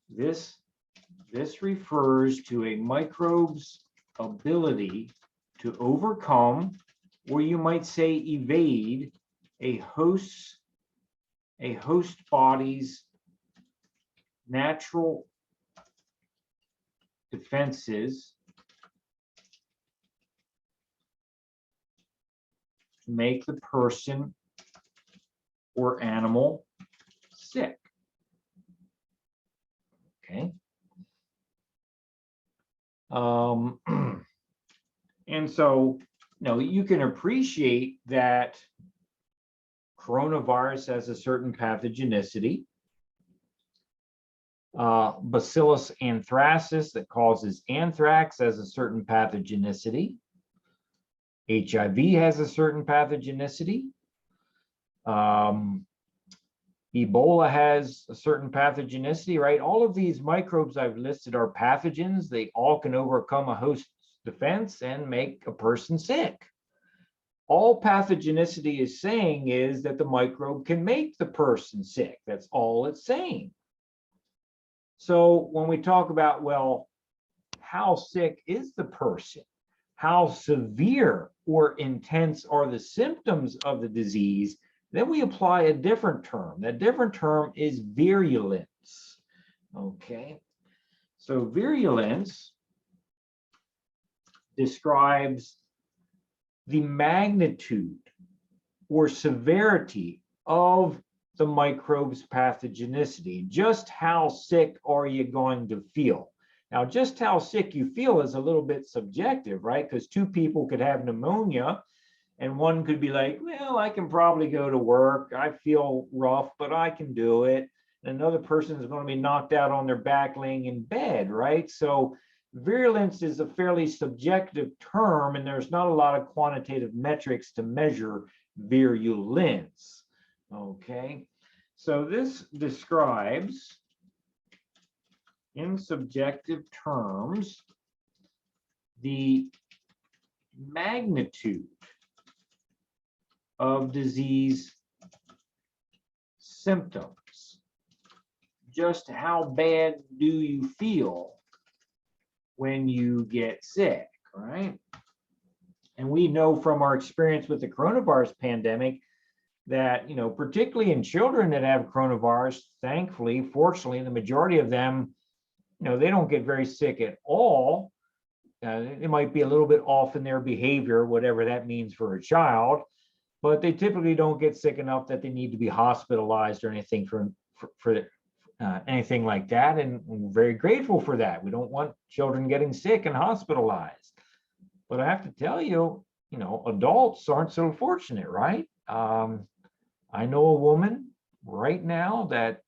This refers to a microbe's ability to overcome, or you might say evade, a host body's natural defenses to make the person or animal sick. Okay. And so, you know, you can appreciate that coronavirus has a certain pathogenicity. Bacillus anthracis that causes anthrax has a certain pathogenicity. HIV has a certain pathogenicity. Ebola has a certain pathogenicity, right? All of these microbes I've listed are pathogens. They all can overcome a host's defense and make a person sick. All pathogenicity is saying is that the microbe can make the person sick. That's all it's saying. So when we talk about, well, how sick is the person? How severe or intense are the symptoms of the disease? Then we apply a different term. That different term is virulence. Okay. So virulence describes the magnitude or severity of the microbe's pathogenicity. Just how sick are you going to feel? Now, just how sick you feel is a little bit subjective, right? Because two people could have pneumonia and one could be like, well, I can probably go to work. I feel rough, but I can do it. And another person is going to be knocked out on their back laying in bed, right? So virulence is a fairly subjective term, and there's not a lot of quantitative metrics to measure virulence. Okay, so this describes, in subjective terms, the magnitude of disease symptoms. Just how bad do you feel when you get sick, right? And we know from our experience with the coronavirus pandemic that, particularly in children that have coronavirus, thankfully, fortunately, the majority of them, they don't get very sick at all. It might be a little bit off in their behavior, whatever that means for a child, but they typically don't get sick enough that they need to be hospitalized or anything for anything like that. And we're very grateful for that. We don't want children getting sick and hospitalized. But I have to tell you, adults aren't so fortunate, right? I know a woman right now that,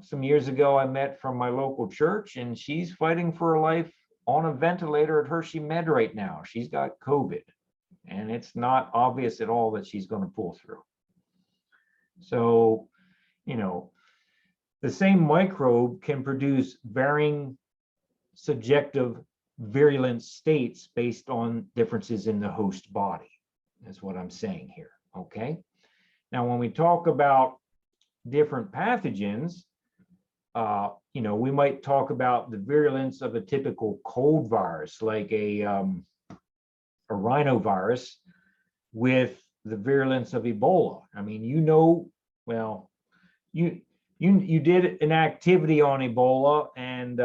some years ago I met from my local church, and she's fighting for her life on a ventilator at Hershey Med right now. She's got COVID, and it's not obvious at all that she's going to pull through. So, the same microbe can produce varying subjective virulent states based on differences in the host body. That's what I'm saying here, okay? Now, when we talk about different pathogens, we might talk about the virulence of a typical cold virus, like a rhinovirus, with the virulence of Ebola. I mean, you did an activity on Ebola, and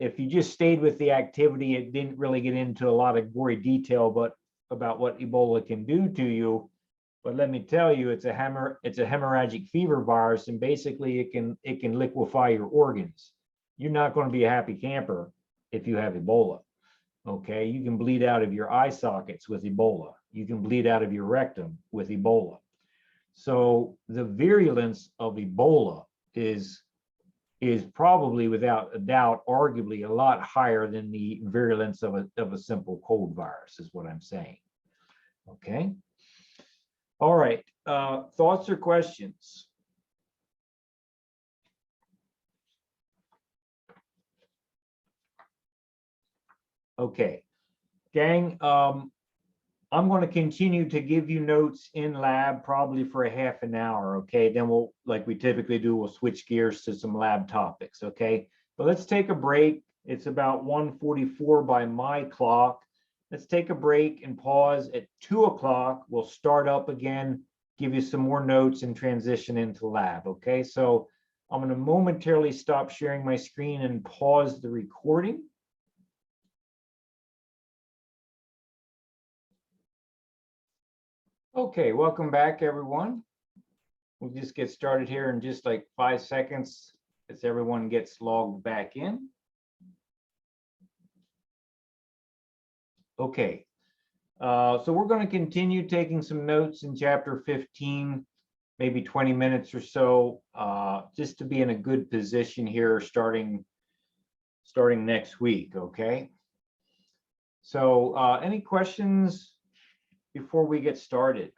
if you just stayed with the activity, it didn't really get into a lot of gory detail, but about what Ebola can do to you. But let me tell you, it's a hemorrhagic fever virus, and basically it can liquefy your organs. You're not going to be a happy camper if you have Ebola. Okay, you can bleed out of your eye sockets with Ebola. You can bleed out of your rectum with Ebola. So the virulence of Ebola is probably, without a doubt, arguably a lot higher than the virulence of a simple cold virus, is what I'm saying. Okay. All right. Thoughts or questions? Okay, gang. I'm going to continue to give you notes in lab probably for a half an hour, okay? Then we'll, like we typically do, we'll switch gears to some lab topics, okay? But let's take a break. It's about 1:44 by my clock. Let's take a break and pause at 2 o'clock. We'll start up again, give you some more notes and transition into lab, okay? So I'm going to momentarily stop sharing my screen and pause the recording. Okay, welcome back, everyone. We'll just get started here in just like 5 seconds as everyone gets logged back in. Okay, so we're going to continue taking some notes in chapter 15, maybe 20 minutes or so, just to be in a good position here starting next week, okay? So any questions before we get started?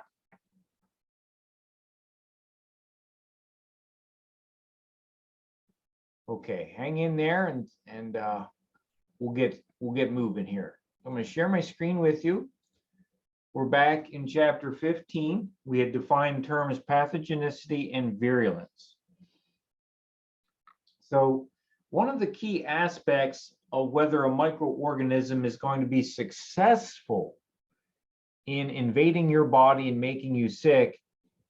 Okay, hang in there and we'll get moving here. I'm going to share my screen with you. We're back in chapter 15. We had defined terms pathogenicity and virulence. So one of the key aspects of whether a microorganism is going to be successful in invading your body and making you sick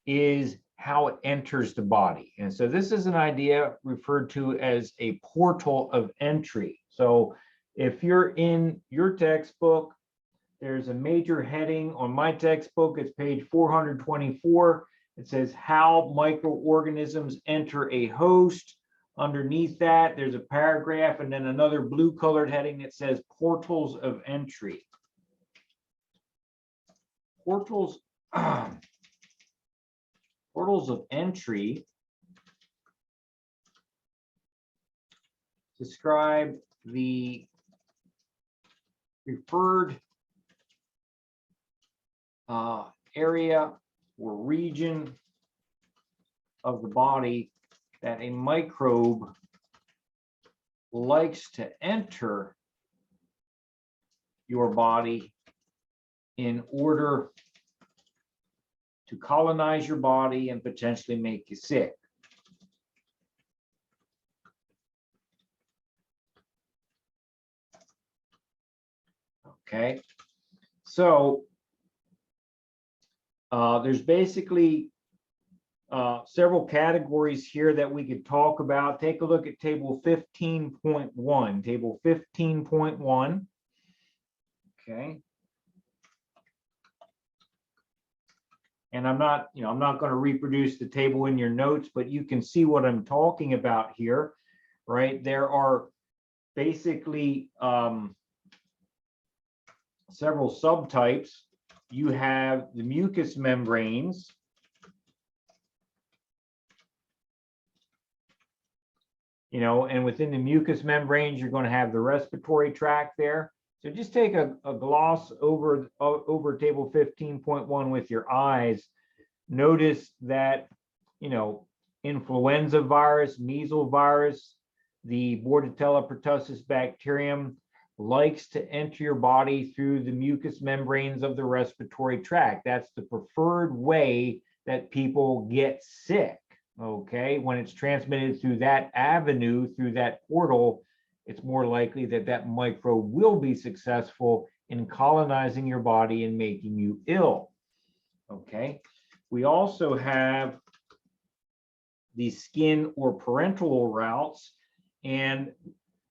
is how it enters the body. And so this is an idea referred to as a portal of entry. So If you're in your textbook, there's a major heading on my textbook. It's page 424. It says how microorganisms enter a host. Underneath that, there's a paragraph and then another blue colored heading that says portals of entry. Portals, portals of entry describe the preferred area or region of the body that a microbe likes to enter your body in order to colonize your body and potentially make you sick. Okay, so there's basically several categories here that we could talk about. Take a look at table 15.1. Table 15.1. Okay. And I'm not going to reproduce the table in your notes, but you can see what I'm talking about here, right? There are basically several subtypes. You have the mucous membranes. And within the mucous membranes, you're going to have the respiratory tract there. So just take a gloss over table 15.1 with your eyes. Notice that, influenza virus, measles virus, the Bordetella pertussis bacterium likes to enter your body through the mucous membranes of the respiratory tract. That's the preferred way that people get sick. Okay, when it's transmitted through that avenue, through that portal, it's more likely that that microbe will be successful in colonizing your body and making you ill. Okay, we also have the skin or parenteral routes, and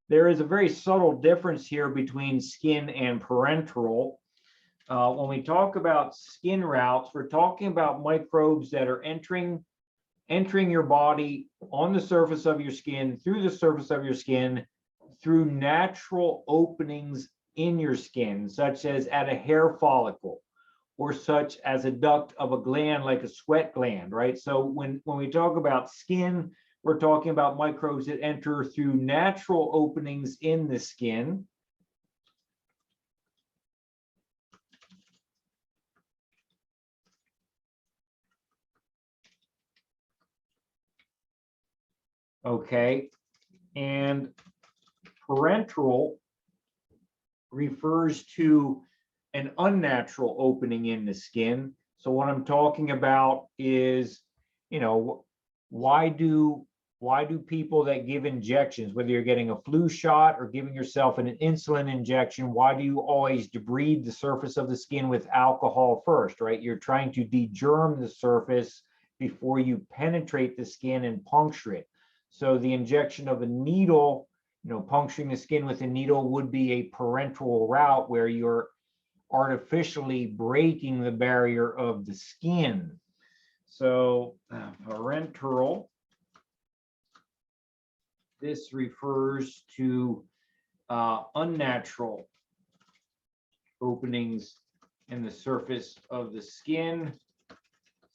there is a very subtle difference here between skin and parenteral. When we talk about skin routes, we're talking about microbes that are entering your body on the surface of your skin, through the surface of your skin, through natural openings in your skin, such as at a hair follicle, or such as a duct of a gland like a sweat gland, right? So when we talk about skin, we're talking about microbes that enter through natural openings in the skin. Okay, and parenteral refers to an unnatural opening in the skin. So what I'm talking about is, why do people that give injections, whether you're getting a flu shot or giving yourself an insulin injection, why do you always debride the surface of the skin with alcohol first, right? You're trying to degerm the surface before you penetrate the skin and puncture it. So the injection of a needle, puncturing the skin with a needle would be a parenteral route where you're artificially breaking the barrier of the skin. So parenteral, this refers to unnatural openings in the surface of the skin,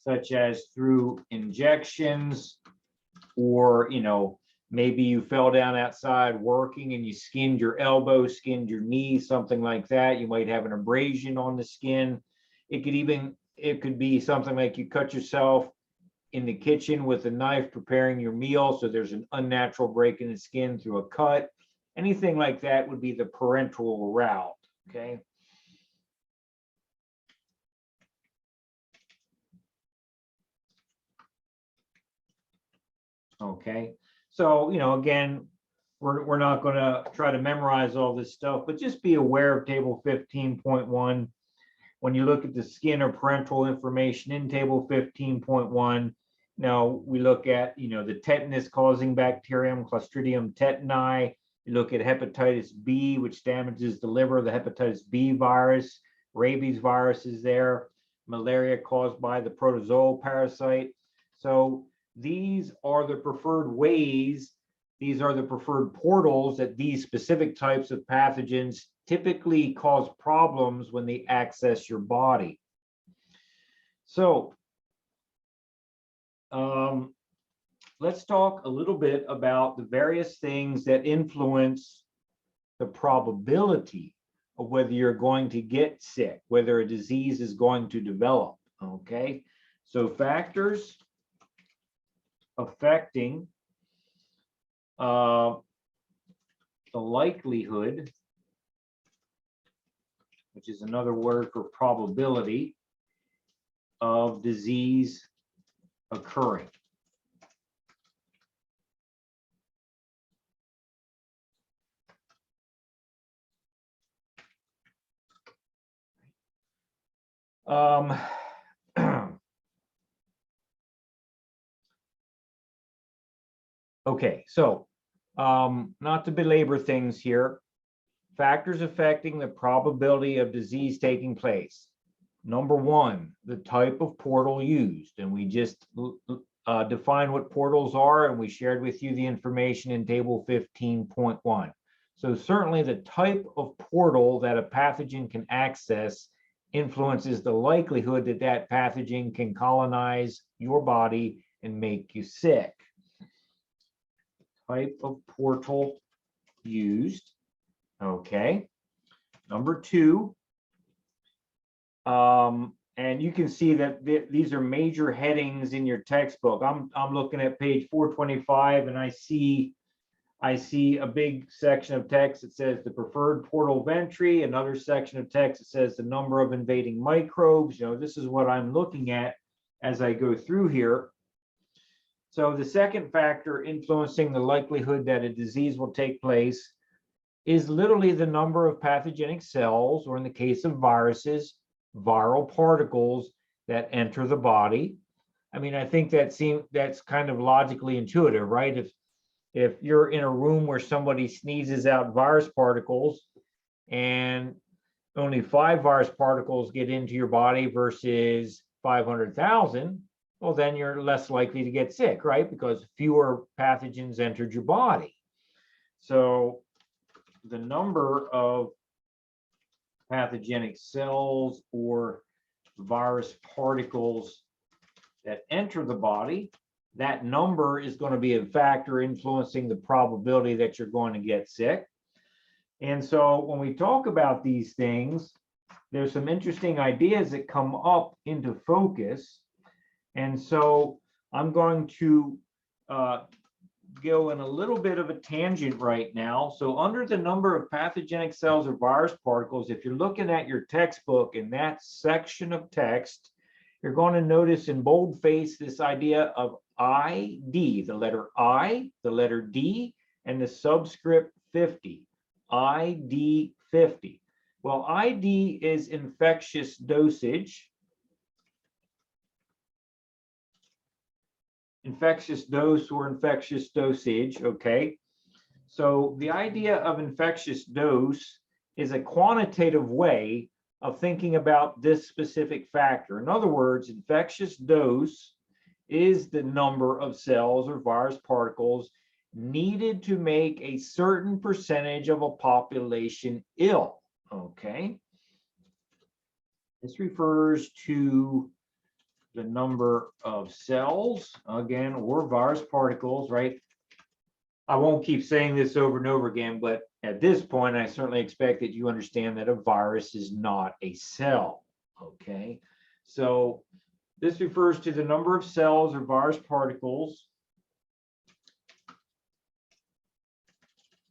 such as through injections, or maybe you fell down outside working and you skinned your elbow, skinned your knee, something like that. You might have an abrasion on the skin. It could be something like you cut yourself in the kitchen with a knife preparing your meal, so there's an unnatural break in the skin through a cut. Anything like that would be the parenteral route. Okay. Okay, so again, we're not going to try to memorize all this stuff, but just be aware of table 15.1. When you look at the skin or parenteral information in table 15.1, now we look at the tetanus causing bacterium, Clostridium tetani. You look at hepatitis B, which damages the liver, the hepatitis B virus, rabies virus is there, malaria caused by the protozoal parasite. So these are the preferred ways, these are the preferred portals that these specific types of pathogens typically cause problems when they access your body. So let's talk a little bit about the various things that influence the probability of whether you're going to get sick, whether a disease is going to develop, okay? So factors affecting the likelihood, which is another word for probability, of disease occurring. Okay, so not to belabor things here, factors affecting the probability of disease taking place. Number one, the type of portal used, and we just defined what portals are, and we shared with you the information in table 15.1. So certainly the type of portal that a pathogen can access influences the likelihood that that pathogen can colonize your body and make you sick. Type of portal used. Okay. Number two, and you can see that these are major headings in your textbook. I'm looking at page 425, and I see a big section of text that says the preferred portal of entry, another section of text that says the number of invading microbes. You know, this is what I'm looking at as I go through here. So the second factor influencing the likelihood that a disease will take place is literally the number of pathogenic cells, or in the case of viruses, viral particles that enter the body. I mean, I think that's kind of logically intuitive, right? If you're in a room where somebody sneezes out virus particles and only 5 virus particles get into your body versus 500,000, well, then you're less likely to get sick, right? Because fewer pathogens entered your body. So the number of pathogenic cells or virus particles that enter the body, that number is going to be a factor influencing the probability that you're going to get sick. And so when we talk about these things, there's some interesting ideas that come up into focus. And so I'm going to go in a little bit of a tangent right now. So under the number of pathogenic cells or virus particles, if you're looking at your textbook in that section of text, you're going to notice in boldface this idea of ID, the letter I, the letter D, and the subscript 50, ID 50. Well, ID is infectious dosage. Infectious dose or infectious dosage, okay? So the idea of infectious dose is a quantitative way of thinking about this specific factor. In other words, infectious dose is the number of cells or virus particles needed to make a certain percentage of a population ill, okay? This refers to the number of cells, again, or virus particles, right? I won't keep saying this over and over again, but at this point, I certainly expect that you understand that a virus is not a cell, okay? So this refers to the number of cells or virus particles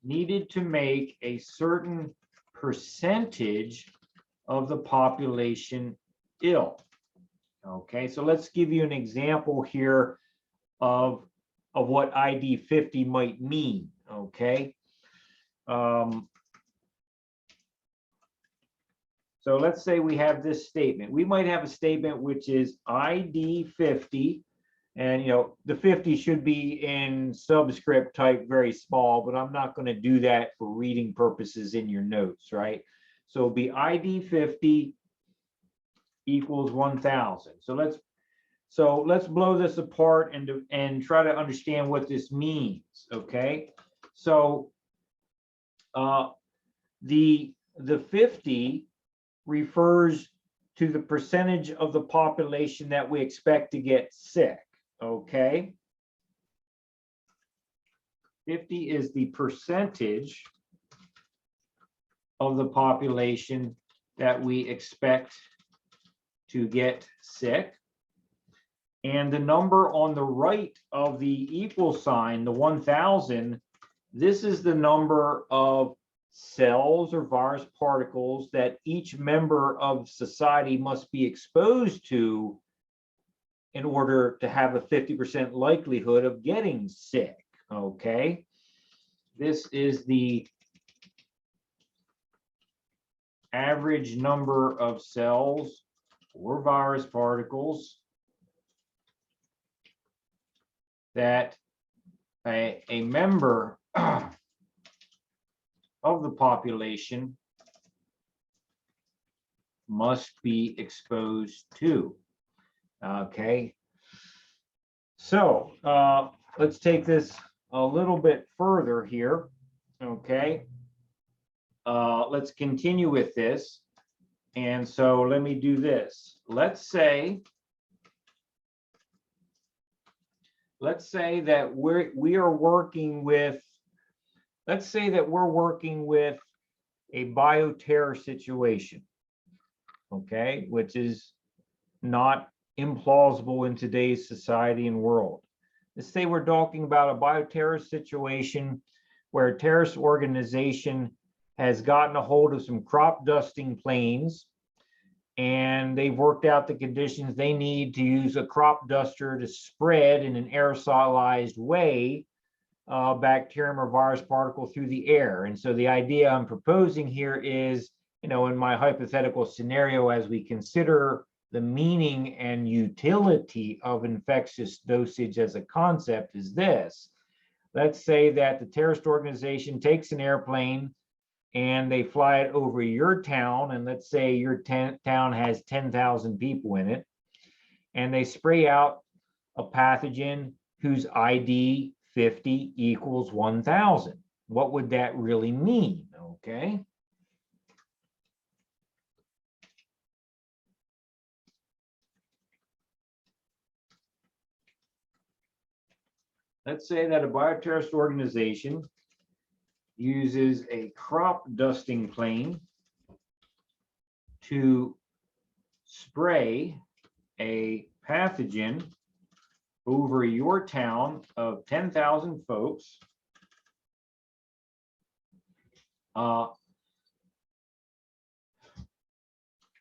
needed to make a certain percentage of the population ill. Okay, so let's give you an example here of what ID 50 might mean, okay? So let's say we have this statement. We might have a statement which is ID 50, And, the 50 should be in subscript type, very small, but I'm not going to do that for reading purposes in your notes, right? So it'll be ID 50 equals 1,000. So let's blow this apart and try to understand what this means, okay? So the 50 refers to the percentage of the population that we expect to get sick, okay? 50 is the percentage of the population that we expect to get sick. And the number on the right of the equal sign, the 1,000, this is the number of cells or virus particles that each member of society must be exposed to in order to have a 50% likelihood of getting sick, okay? This is the average number of cells or virus particles that a member of the population must be exposed to. Okay, so let's take this a little bit further here. Okay, let's continue with this. And so let me do this. Let's say that we are working with, let's say that we're working with a bioterror situation, okay, which is not implausible in today's society and world. Let's say we're talking about a bioterror situation where a terrorist organization has gotten a hold of some crop dusting planes, and they've worked out the conditions they need to use a crop duster to spread in an aerosolized way bacterium or virus particle through the air. And so the idea I'm proposing here is, in my hypothetical scenario, as we consider the meaning and utility of infectious dosage as a concept, is this. Let's say that the terrorist organization takes an airplane and they fly it over your town, and let's say your town has 10,000 people in it, and they spray out a pathogen whose ID 50 equals 1,000. What would that really mean? Okay. Let's say that a bioterrorist organization uses a crop dusting plane to spray a pathogen over your town of 10,000 folks,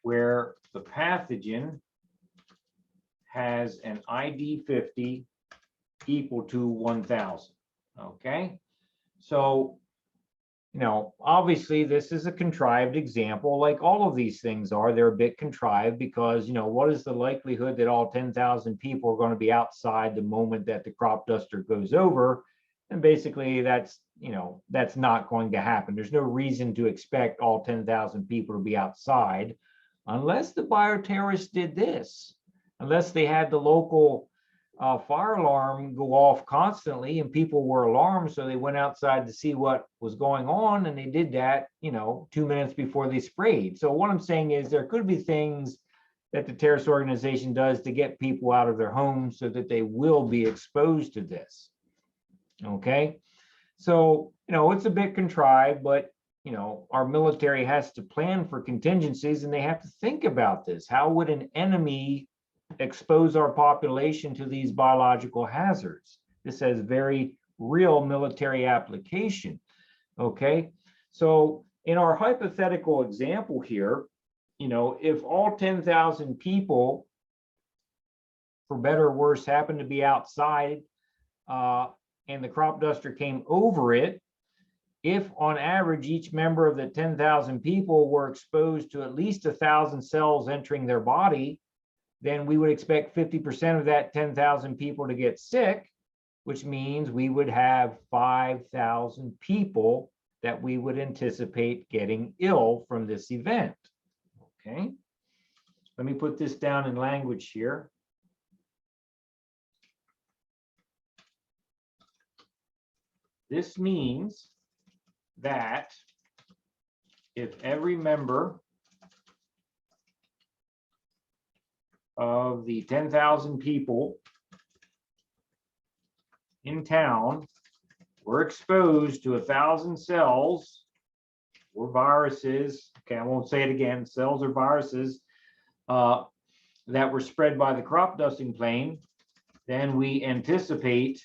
where the pathogen has an ID 50 equal to 1,000. Okay, so obviously this is a contrived example, like all of these things are. They're a bit contrived because, what is the likelihood that all 10,000 people are going to be outside the moment that the crop duster goes over? And basically that's not going to happen. There's no reason to expect all 10,000 people to be outside unless the bioterrorists did this, unless they had the local fire alarm go off constantly and people were alarmed, so they went outside to see what was going on, and they did that 2 minutes before they sprayed. So what I'm saying is there could be things that the terrorist organization does to get people out of their homes so that they will be exposed to this. Okay, so it's a bit contrived, but our military has to plan for contingencies, and they have to think about this. How would an enemy expose our population to these biological hazards? This has very real military application. Okay, so in our hypothetical example here, if all 10,000 people, for better or worse, happen to be outside and the crop duster came over it, if on average each member of the 10,000 people were exposed to at least 1,000 cells entering their body, then we would expect 50% of that 10,000 people to get sick, which means we would have 5,000 people that we would anticipate getting ill from this event. Okay, let me put this down in language here. This means that if every member of the 10,000 people in town were exposed to 1,000 cells or viruses, okay, I won't say it again, cells or viruses that were spread by the crop dusting plane, then we anticipate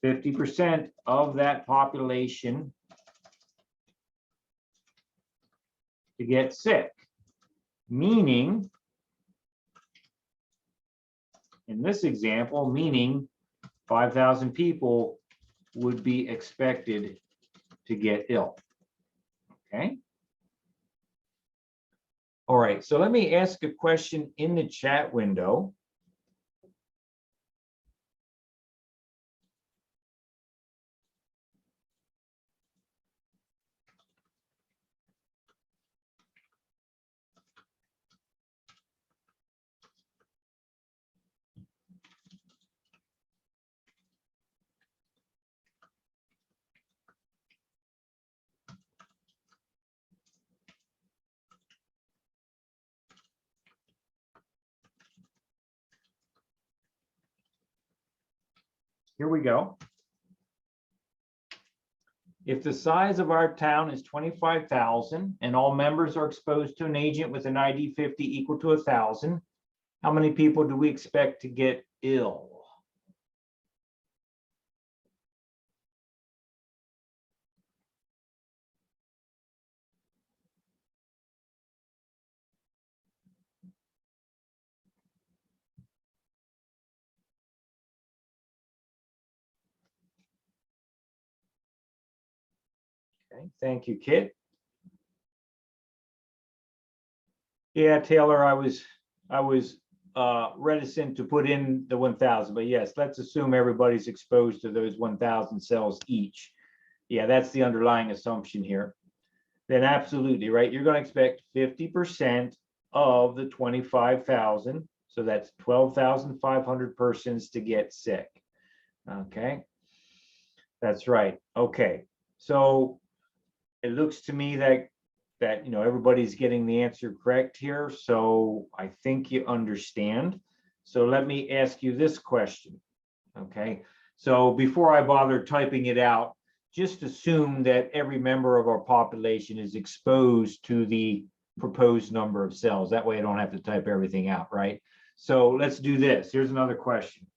50% of that population to get sick, meaning, in this example, meaning 5,000 people would be expected to get ill. Okay. All right, so let me ask a question in the chat window. Here we go. If the size of our town is 25,000 and all members are exposed to an agent with an ID 50 equal to 1,000, how many people do we expect to get ill? Okay, thank you, Kit. Yeah, Taylor, I was reticent to put in the 1,000, but yes, let's assume everybody's exposed to those 1,000 cells each. Yeah, that's the underlying assumption here. Then absolutely, right? You're going to expect 50% of the 25,000. So that's 12,500 persons to get sick. Okay, that's right. Okay, so it looks to me that everybody's getting the answer correct here. So I think you understand. So let me ask you this question. Okay, so before I bother typing it out, just assume that every member of our population is exposed to the proposed number of cells. That way I don't have to type everything out, right? So let's do this. Here's another question.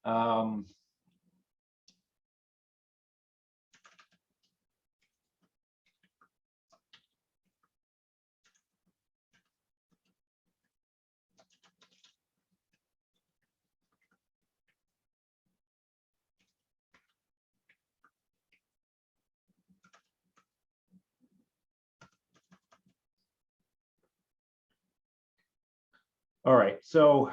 Um, all right, so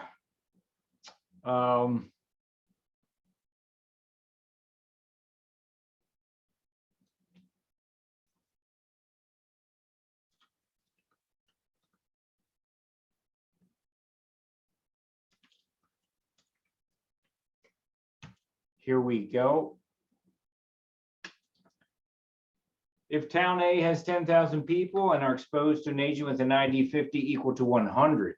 here we go. If town A has 10,000 people and are exposed to an agent with an ID 50 equal to 100,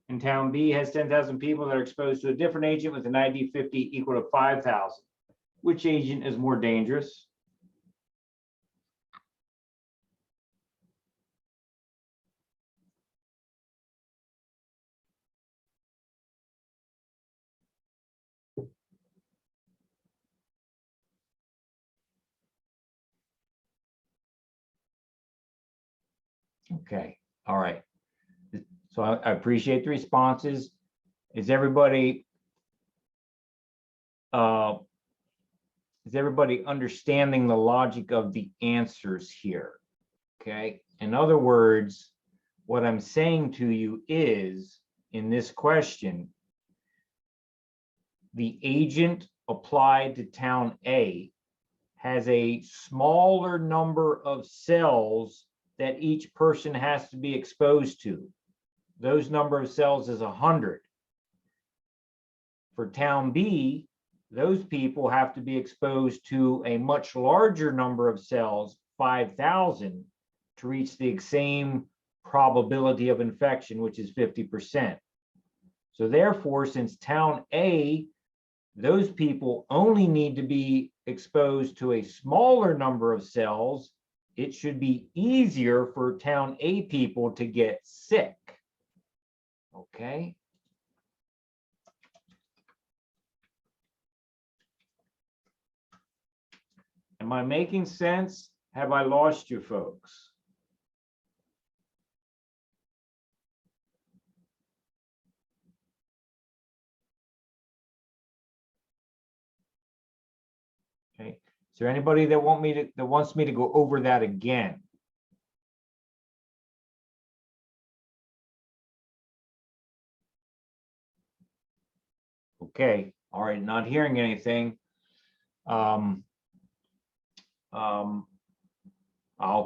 and town B has 10,000 people that are exposed to a different agent with an ID 50 equal to 5,000, which agent is more dangerous? Okay, all right. So I appreciate the responses. Is everybody understanding the logic of the answers here? Okay, in other words, what I'm saying to you is, in this question, the agent applied to town A has a smaller number of cells that each person has to be exposed to. Those number of cells is 100. For town B, those people have to be exposed to a much larger number of cells, 5,000, to reach the same probability of infection, which is 50%. So therefore, since town A, those people only need to be exposed to a smaller number of cells, it should be easier for town A people to get sick. Okay. Am I making sense? Have I lost you folks? Okay. Is there anybody that wants me to go over that again? Okay. All right. Not hearing anything. I'll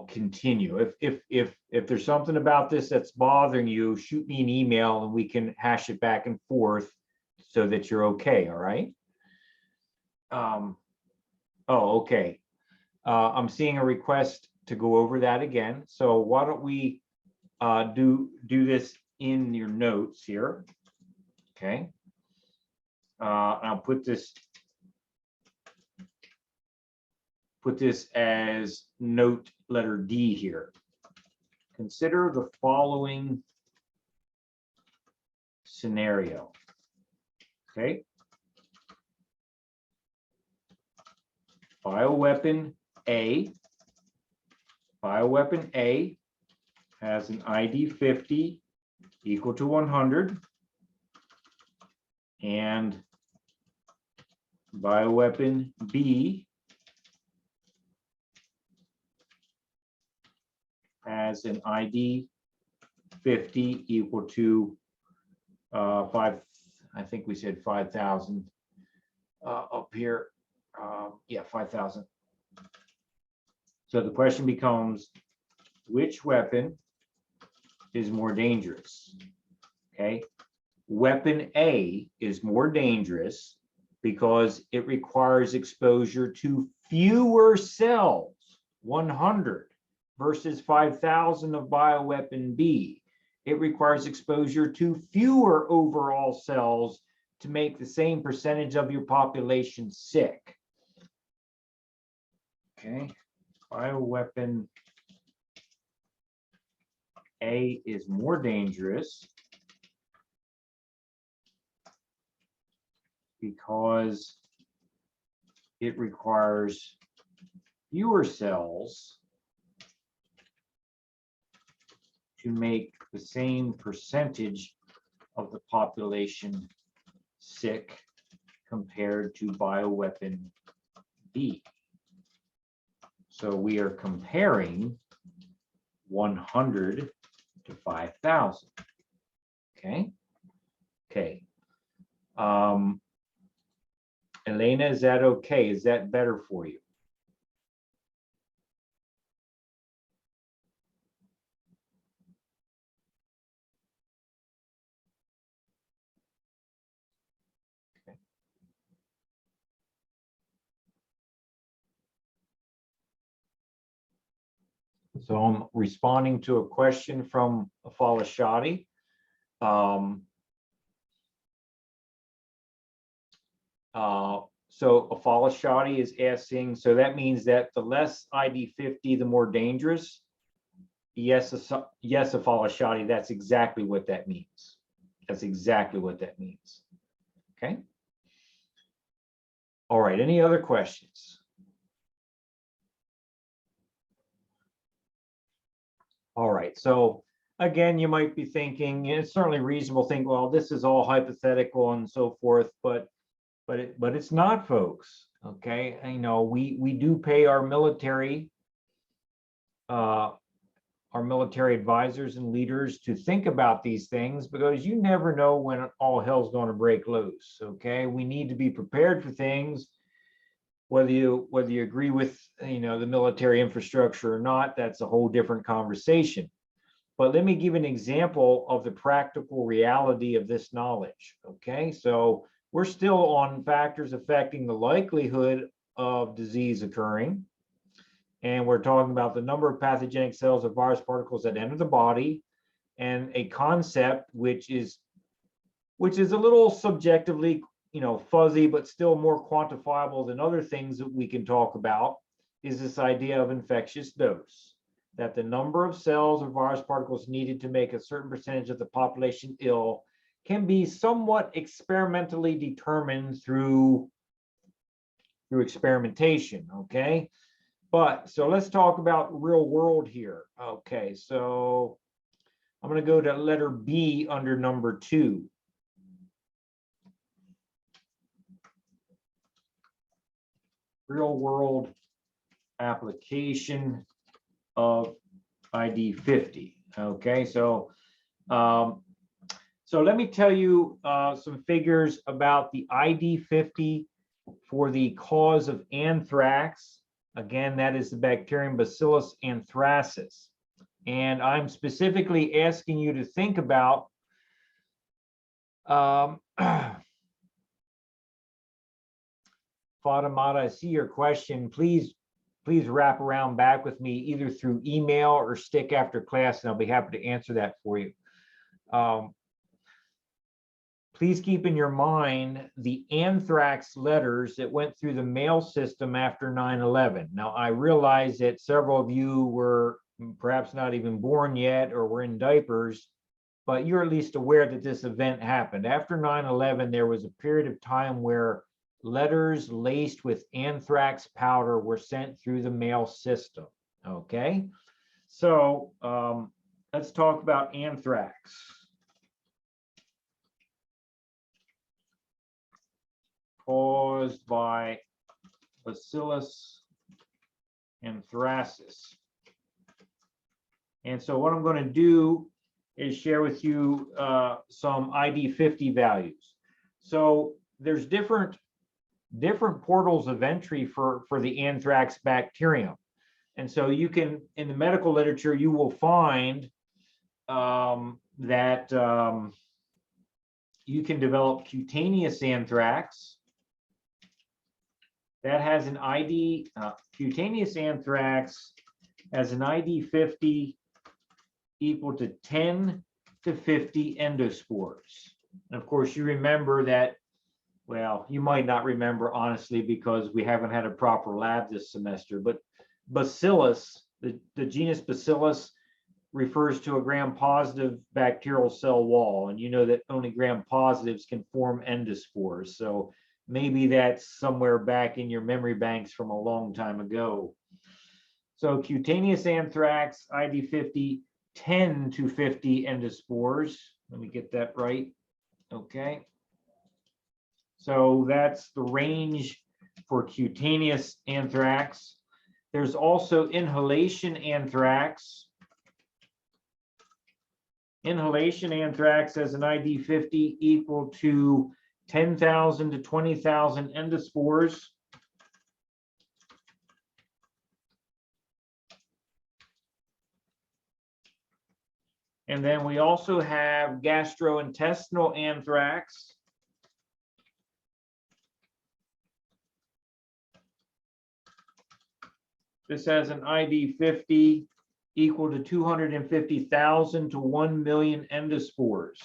continue. If there's something about this that's bothering you, shoot me an email and we can hash it back and forth so that you're okay. All right. Oh, okay. I'm seeing a request to go over that again. So why don't we do this in your notes here? Okay. I'll put this as note letter D here. Consider the following scenario. Okay. Bioweapon A has an ID 50 equal to 100, and bioweapon B has an ID 50 equal to 5, I think we said 5,000 up here. Yeah, 5,000. So the question becomes, which weapon is more dangerous? Okay. Weapon A is more dangerous because it requires exposure to fewer cells, 100, versus 5,000 of bioweapon B. It requires exposure to fewer overall cells to make the same percentage of your population sick. Okay, bioweapon A is more dangerous because it requires fewer cells to make the same percentage of the population sick compared to bioweapon B. So we are comparing 100 to 5,000. Okay. Okay. Elena, is that okay? Is that better for you? So I'm responding to a question from Afala Shadi. So Afala Shadi is asking, so that means that the less ID 50, the more dangerous? Yes, yes, Afala Shadi, that's exactly what that means. That's exactly what that means. Okay. All right, any other questions? All right, so again, you might be thinking, it's certainly reasonable to think, well, this is all hypothetical and so forth, but it's not, folks. Okay, you know, we do pay our military advisors and leaders to think about these things, because you never know when all hell's going to break loose. Okay, we need to be prepared for things, whether you agree with, you know, the military infrastructure or not. That's a whole different conversation. But let me give an example of the practical reality of this knowledge. Okay, so we're still on factors affecting the likelihood of disease occurring. And we're talking about the number of pathogenic cells or virus particles that enter the body, and a concept which is a little subjectively, you know, fuzzy, but still more quantifiable than other things that we can talk about, is this idea of infectious dose. That the number of cells or virus particles needed to make a certain percentage of the population ill can be somewhat experimentally determined through experimentation. Okay, but so let's talk about real world here. Okay, so I'm going to go to letter B under number 2. Real world application of ID 50. Okay, so so let me tell you some figures about the ID 50 for the cause of anthrax. Again, that is the bacterium Bacillus anthracis. And I'm specifically asking you to think about Fatimata, I see your question. Please wrap around back with me either through email or stick after class, and I'll be happy to answer that for you. Please keep in your mind the anthrax letters that went through the mail system after 9/11. Now, I realize that several of you were perhaps not even born yet or were in diapers, but you're at least aware that this event happened. After 9/11, there was a period of time where letters laced with anthrax powder were sent through the mail system. Okay, so let's talk about anthrax. Caused by Bacillus anthracis. And so what I'm going to do is share with you some ID 50 values. So there's different portals of entry for the anthrax bacterium. And so you can, in the medical literature, you will find that you can develop cutaneous anthrax. That has an ID, cutaneous anthrax has an ID 50 equal to 10 to 50 endospores. And of course, you remember that, well, you might not remember honestly because we haven't had a proper lab this semester, but Bacillus, the genus Bacillus, refers to a gram-positive bacterial cell wall. And you know that only gram-positives can form endospores. So maybe that's somewhere back in your memory banks from a long time ago. So cutaneous anthrax, ID 50, 10 to 50 endospores. Let me get that right. Okay. So that's the range for cutaneous anthrax. There's also inhalation anthrax. Inhalation anthrax has an ID 50 equal to 10,000 to 20,000 endospores. And then we also have gastrointestinal anthrax. This has an ID 50 equal to 250,000 to 1 million endospores.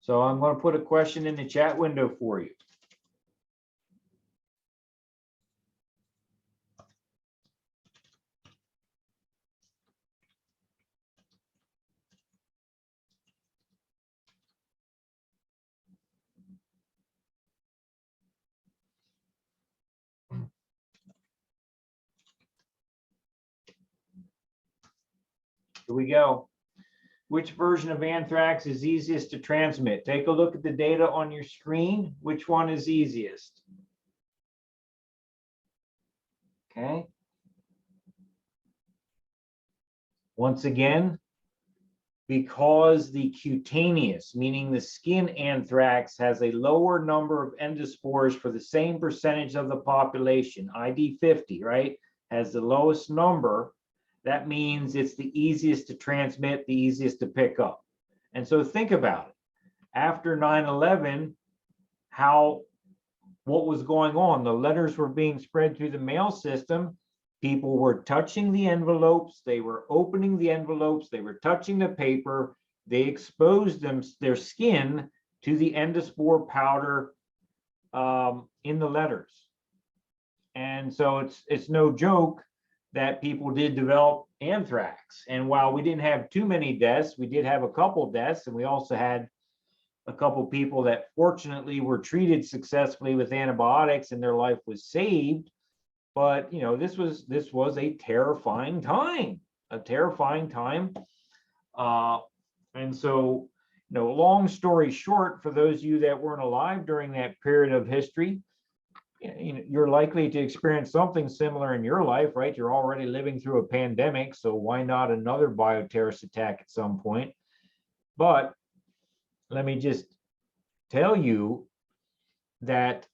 So I'm going to put a question in the chat window for you. Here we go. Which version of anthrax is easiest to transmit? Take a look at the data on your screen. Which one is easiest? Okay. Once again, because the cutaneous, meaning the skin anthrax, has a lower number of endospores for the same percentage of the population, ID 50, right? Has the lowest number. That means it's the easiest to transmit, the easiest to pick up. And so think about it. After 9/11, what was going on? The letters were being spread through the mail system. People were touching the envelopes, they were opening the envelopes, they were touching the paper, they exposed their skin to the endospore powder in the letters. And so it's no joke that people did develop anthrax. And while we didn't have too many deaths, we did have a couple deaths, and we also had a couple people that fortunately were treated successfully with antibiotics and their life was saved. But this was a terrifying time, and so long story short, for those of you that weren't alive during that period of history, you're likely to experience something similar in your life, right? You're already living through a pandemic, so why not another bioterrorist attack at some point? But let me just tell you that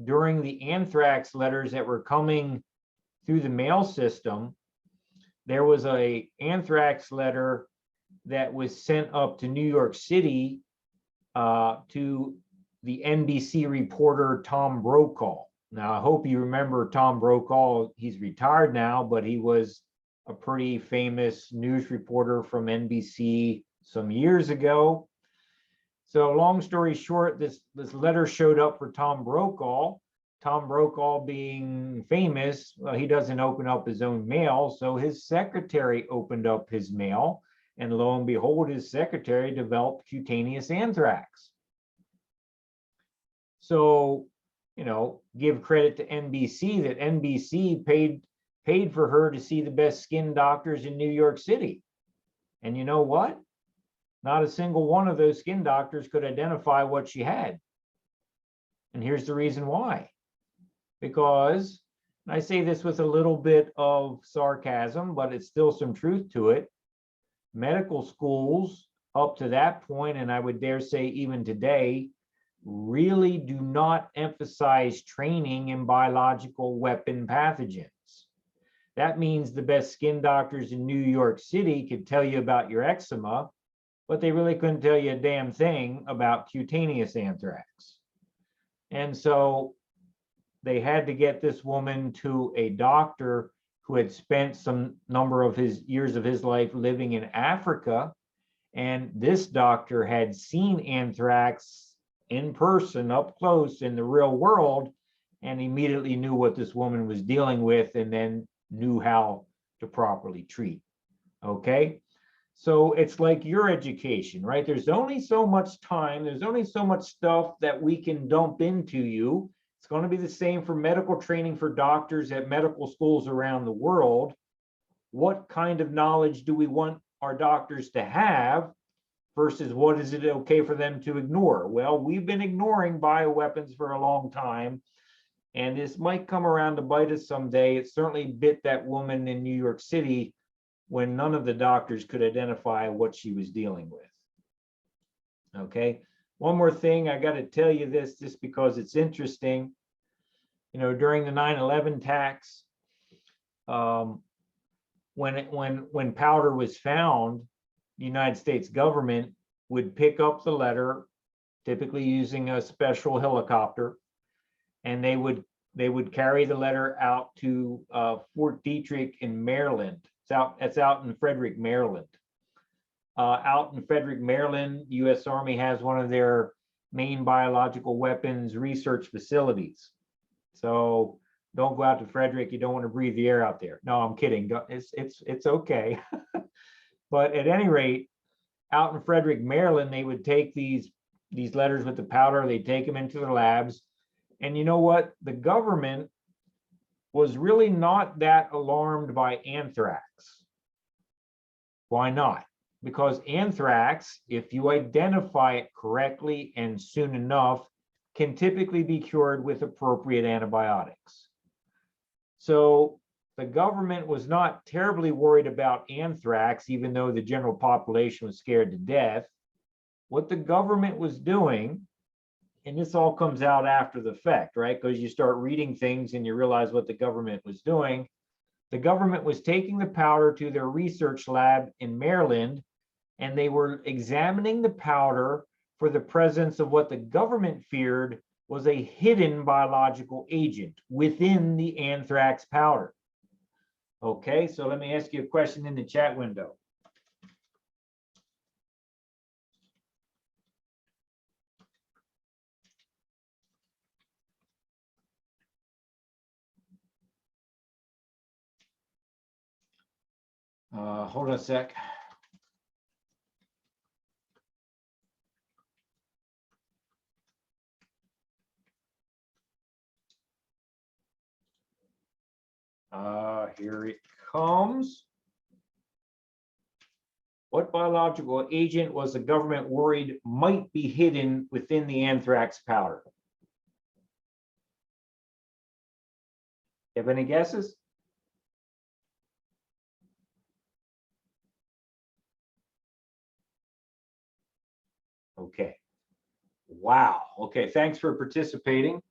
during the anthrax letters that were coming through the mail system, there was an anthrax letter that was sent up to New York City to the NBC reporter Tom Brokaw. Now, I hope you remember Tom Brokaw. He's retired now, but he was a pretty famous news reporter from NBC some years ago. So long story short, this letter showed up for Tom Brokaw. Tom Brokaw, being famous, he doesn't open up his own mail, so his secretary opened up his mail, and lo and behold, his secretary developed cutaneous anthrax. So, give credit to NBC that NBC paid for her to see the best skin doctors in New York City. And you know what? Not a single one of those skin doctors could identify what she had. And here's the reason why. Because, and I say this with a little bit of sarcasm, but it's still some truth to it, medical schools up to that point, and I would dare say even today, really do not emphasize training in biological weapon pathogens. That means the best skin doctors in New York City could tell you about your eczema, but they really couldn't tell you a damn thing about cutaneous anthrax. And so they had to get this woman to a doctor who had spent some number of his years of his life living in Africa. And this doctor had seen anthrax in person, up close in the real world, and immediately knew what this woman was dealing with and then knew how to properly treat. Okay? So it's like your education, right? There's only so much time, there's only so much stuff that we can dump into you. It's going to be the same for medical training for doctors at medical schools around the world. What kind of knowledge do we want our doctors to have versus what is it okay for them to ignore? Well, we've been ignoring bioweapons for a long time, and this might come around to bite us someday. It certainly bit that woman in New York City when none of the doctors could identify what she was dealing with. Okay, one more thing, I got to tell you this just because it's interesting. During the 9/11 attacks, when powder was found, the United States government would pick up the letter, typically using a special helicopter, and they would carry the letter out to Fort Detrick in Maryland. It's out in Frederick, Maryland. Out in Frederick, Maryland, U.S. Army has one of their main biological weapons research facilities. So don't go out to Frederick. You don't want to breathe the air out there. No, I'm kidding. It's okay. But at any rate, out in Frederick, Maryland, they would take these letters with the powder, they take them into their labs. And you know what? The government was really not that alarmed by anthrax. Why not? Because anthrax, if you identify it correctly and soon enough, can typically be cured with appropriate antibiotics. So the government was not terribly worried about anthrax, even though the general population was scared to death. What the government was doing, and this all comes out after the fact, right? Because you start reading things and you realize what the government was doing. The government was taking the powder to their research lab in Maryland, and they were examining the powder for the presence of what the government feared was a hidden biological agent within the anthrax powder. Okay, so let me ask you a question in the chat window. Hold on a sec. Here it comes. What biological agent was the government worried might be hidden within the anthrax powder? You have any guesses? Okay. Wow. Okay. Thanks for participating.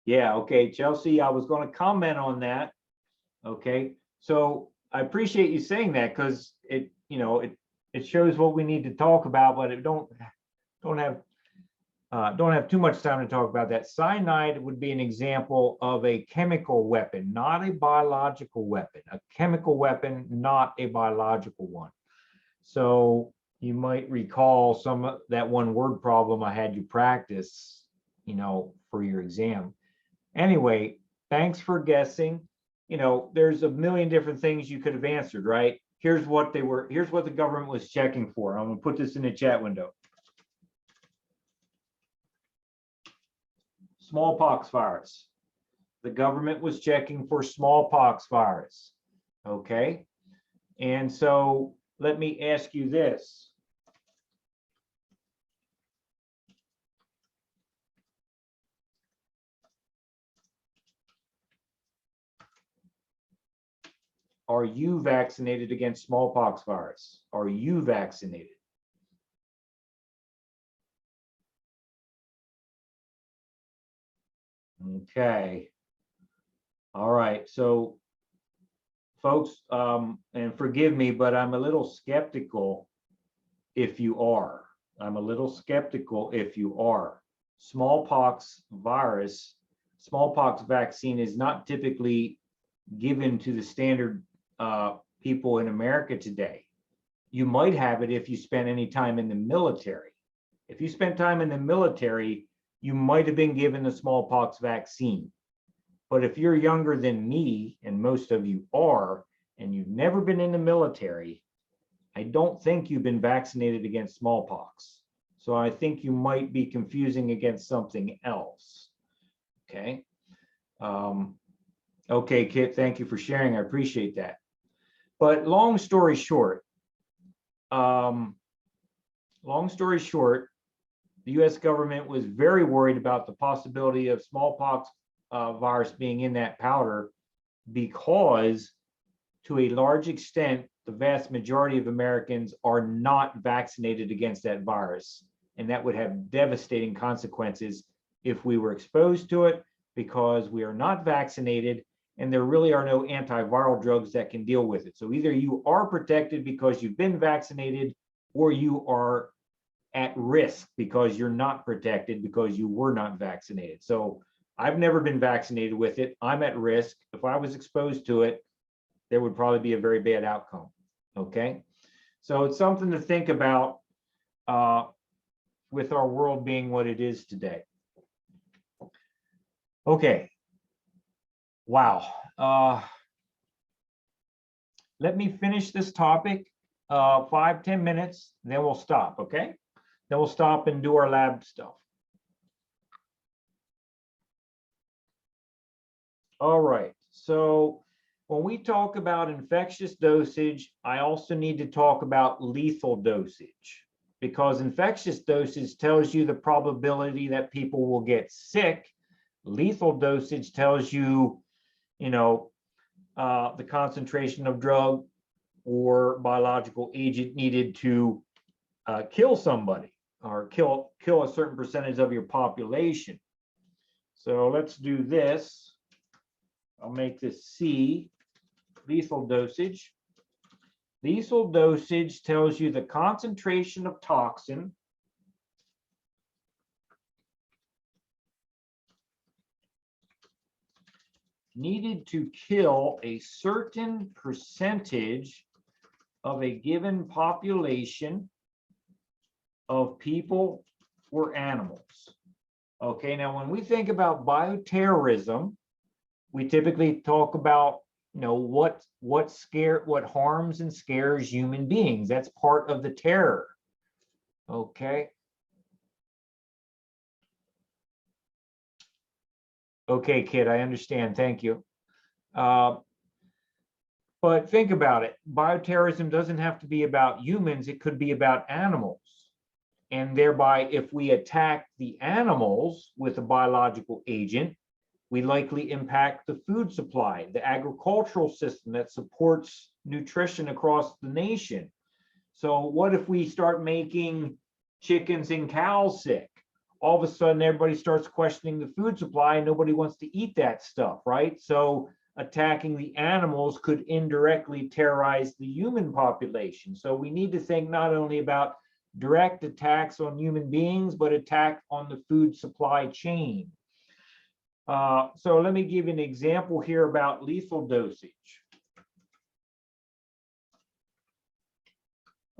Yeah. Okay. Chelsea, I was going to comment on that. Okay. So I appreciate you saying that because it, it shows what we need to talk about, but it don't have too much time to talk about that. Cyanide would be an example of a chemical weapon, not a biological weapon. A chemical weapon, not a biological one. So you might recall some of that one word problem I had you practice, for your exam. Anyway, thanks for guessing. There's a million different things you could have answered, right? Here's what the government was checking for. I'm gonna put this in the chat window. Smallpox virus. The government was checking for smallpox virus. Okay. And so let me ask you this. Are you vaccinated against smallpox virus? Are you vaccinated? Okay. All right. So, folks, and forgive me, but I'm a little skeptical if you are. I'm a little skeptical if you are. Smallpox virus, smallpox vaccine is not typically given to the standard people in America today. You might have it if you spent any time in the military. If you spent time in the military, you might have been given the smallpox vaccine. But if you're younger than me, and most of you are, and you've never been in the military, I don't think you've been vaccinated against smallpox. So I think you might be confusing against something else. Okay. Okay, Kit, thank you for sharing. I appreciate that. But long story short, the US government was very worried about the possibility of smallpox virus being in that powder because, to a large extent, the vast majority of Americans are not vaccinated against that virus. And that would have devastating consequences if we were exposed to it, because we are not vaccinated and there really are no antiviral drugs that can deal with it. So either you are protected because you've been vaccinated, or you are at risk because you're not protected because you were not vaccinated. So I've never been vaccinated with it. I'm at risk. If I was exposed to it, there would probably be a very bad outcome. Okay. So it's something to think about with our world being what it is today. Okay. Wow. Let me finish this topic, 5-10 minutes, then we'll stop, okay? Then we'll stop and do our lab stuff. All right, so when we talk about infectious dosage, I also need to talk about lethal dosage, because infectious dosage tells you the probability that people will get sick. Lethal dosage tells you, the concentration of drug or biological agent needed to kill somebody or kill a certain percentage of your population. So let's do this. I'll make this C, lethal dosage. Lethal dosage tells you the concentration of toxin needed to kill a certain percentage of a given population of people or animals. Okay, now when we think about bioterrorism, we typically talk about, what harms and scares human beings. That's part of the terror. Okay. Okay, kid, I understand. Thank you. But think about it. Bioterrorism doesn't have to be about humans. It could be about animals. And thereby, if we attack the animals with a biological agent, we likely impact the food supply, the agricultural system that supports nutrition across the nation. So what if we start making chickens and cows sick? All of a sudden, everybody starts questioning the food supply and nobody wants to eat that stuff, right? So attacking the animals could indirectly terrorize the human population. So we need to think not only about direct attacks on human beings, but attack on the food supply chain. So let me give you an example here about lethal dosage.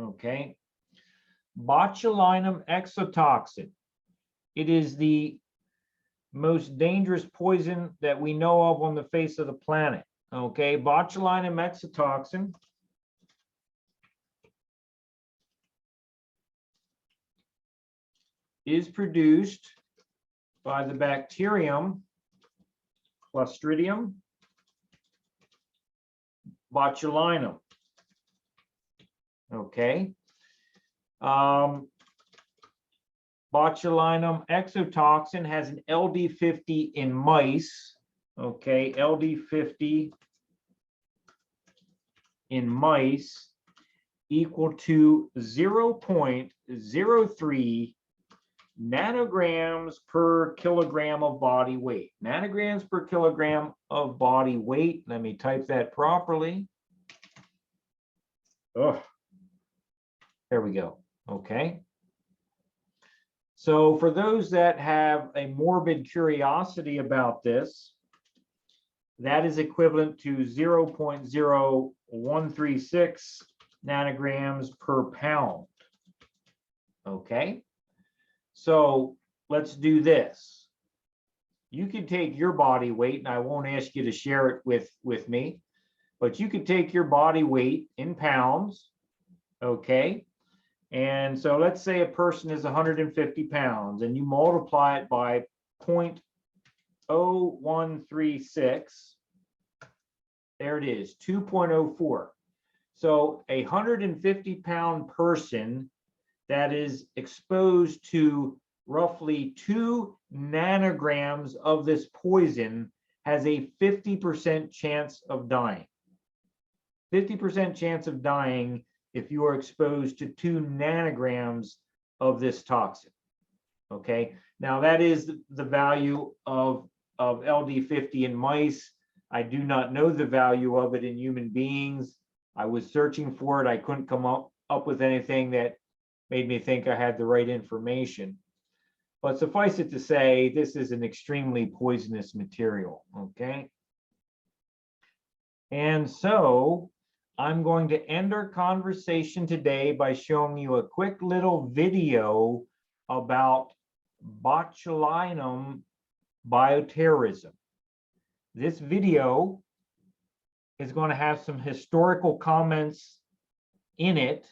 Okay. Botulinum exotoxin. It is the most dangerous poison that we know of on the face of the planet. Okay. Botulinum exotoxin is produced by the bacterium Clostridium botulinum. Okay. Botulinum exotoxin has an LD50 in mice. Okay, LD50 in mice equal to 0.03 nanograms per kilogram of body weight. Nanograms per kilogram of body weight. Let me type that properly. Oh, there we go. Okay. So for those that have a morbid curiosity about this, that is equivalent to 0.0136 nanograms per pound. Okay. So let's do this. You can take your body weight, and I won't ask you to share it with me, but you could take your body weight in pounds, okay? And so let's say a person is 150 pounds, and you multiply it by 0.0136. There it is, 2.04. So a 150-pound person that is exposed to roughly 2 nanograms of this poison has a 50% chance of dying. 50% chance of dying if you are exposed to 2 nanograms of this toxin. Okay, now that is the value of LD50 in mice. I do not know the value of it in human beings. I was searching for it. I couldn't come up with anything that made me think I had the right information. But suffice it to say, this is an extremely poisonous material, okay? And so I'm going to end our conversation today by showing you a quick little video about botulinum bioterrorism. This video is going to have some historical comments in it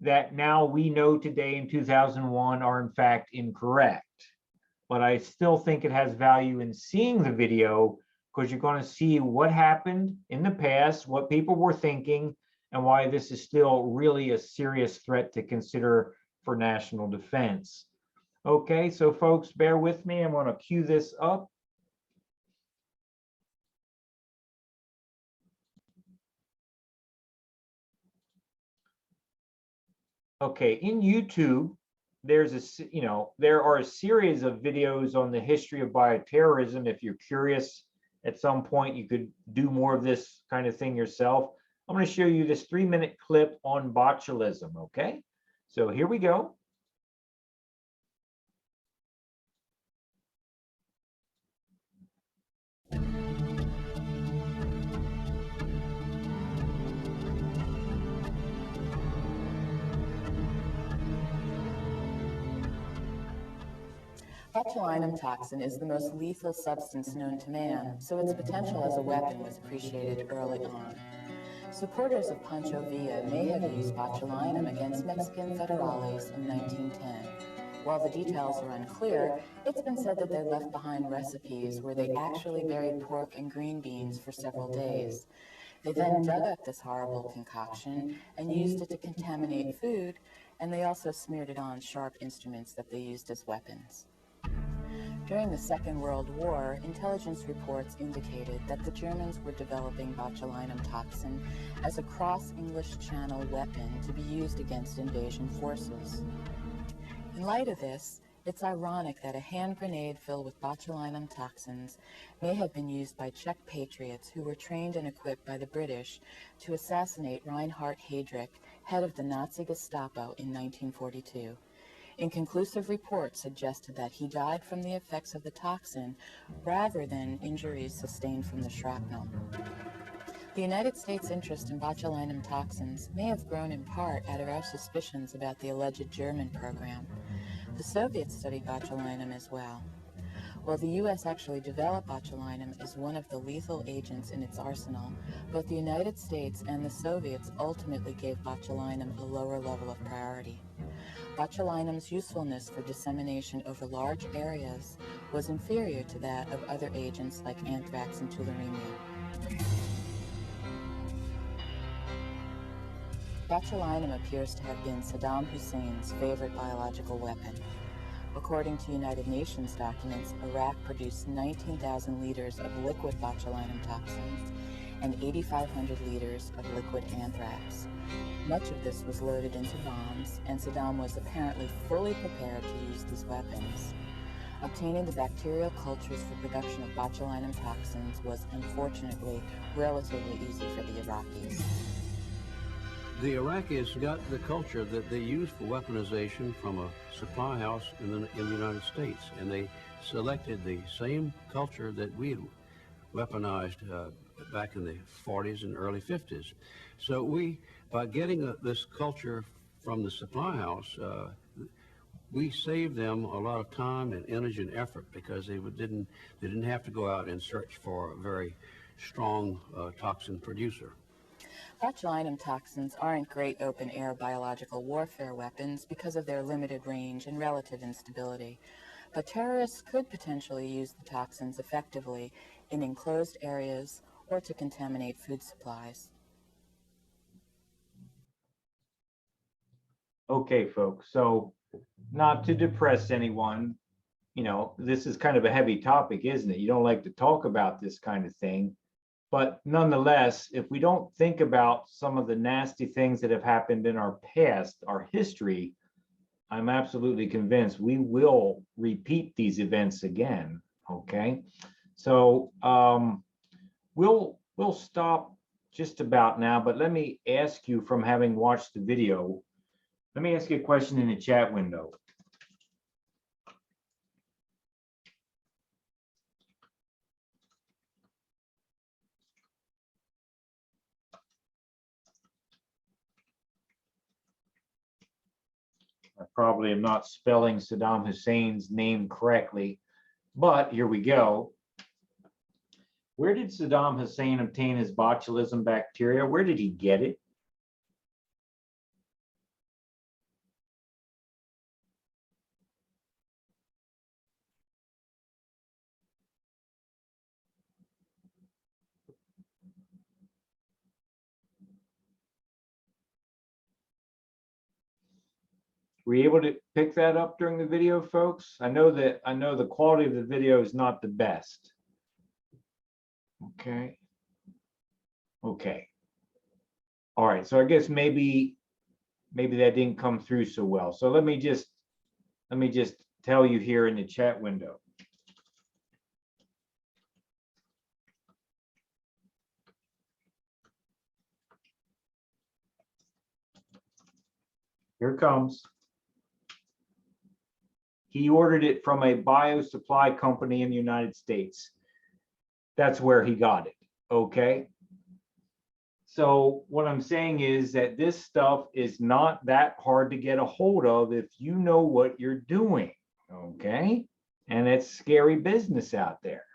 that now we know today in 2001 are in fact incorrect. But I still think it has value in seeing the video because you're going to see what happened in the past, what people were thinking, and why this is still really a serious threat to consider for national defense. Okay, so folks, bear with me. I'm going to cue this up. Okay, in YouTube, there are a series of videos on the history of bioterrorism. If you're curious, at some point you could do more of this kind of thing yourself. I'm going to show you this 3-minute clip on botulism. Okay, so here we go. Botulinum toxin is the most lethal substance known to man, so its potential as a weapon was appreciated early on. Supporters of Pancho Villa may have used botulinum against Mexican federales in 1910. While the details are unclear, it's been said that they left behind recipes where they actually buried pork and green beans for several days. They then dug up this horrible concoction and used it to contaminate food, and they also smeared it on sharp instruments that they used as weapons. During the Second World War, intelligence reports indicated that the Germans were developing botulinum toxin as a cross-English Channel weapon to be used against invasion forces. In light of this, it's ironic that a hand grenade filled with botulinum toxins may have been used by Czech patriots who were trained and equipped by the British to assassinate Reinhard Heydrich, head of the Nazi Gestapo, in 1942. Inconclusive reports suggested that he died from the effects of the toxin rather than injuries sustained from the shrapnel. The United States' interest in botulinum toxins may have grown in part out of our suspicions about the alleged German program. The Soviets studied botulinum as well. While the U.S. actually developed botulinum as one of the lethal agents in its arsenal, both the United States and the Soviets ultimately gave botulinum a lower level of priority. Botulinum's usefulness for dissemination over large areas was inferior to that of other agents like anthrax and tularemia. Botulinum appears to have been Saddam Hussein's favorite biological weapon. According to United Nations documents, Iraq produced 19,000 liters of liquid botulinum toxins and 8,500 liters of liquid anthrax. Much of this was loaded into bombs, and Saddam was apparently fully prepared to use these weapons. Obtaining the bacterial cultures for production of botulinum toxins was unfortunately relatively easy for the Iraqis. The Iraqis got the culture that they use for weaponization from a supply house in the United States, and they selected the same culture that we had weaponized back in the 40s and early 50s. So by getting this culture from the supply house, we saved them a lot of time and energy and effort because they didn't have to go out and search for a very strong toxin producer. Botulinum toxins aren't great open-air biological warfare weapons because of their limited range and relative instability, but terrorists could potentially use the toxins effectively in enclosed areas or to contaminate food supplies. Okay, folks, so not to depress anyone, this is kind of a heavy topic, isn't it? You don't like to talk about this kind of thing. But nonetheless, if we don't think about some of the nasty things that have happened in our past, our history, I'm absolutely convinced we will repeat these events again. Okay, so we'll stop just about now. But let me ask you, from having watched the video, let me ask you a question in the chat window. I probably am not spelling Saddam Hussein's name correctly, but here we go. Where did Saddam Hussein obtain his botulism bacteria? Where did he get it? Were you able to pick that up during the video, folks? I know the quality of the video is not the best. Okay. Okay. All right, so I guess maybe that didn't come through so well. So let me just tell you here in the chat window. Here it comes. He ordered it from a bio supply company in the United States. That's where he got it. Okay. So what I'm saying is that this stuff is not that hard to get a hold of if you know what you're doing. Okay. And it's scary business out there.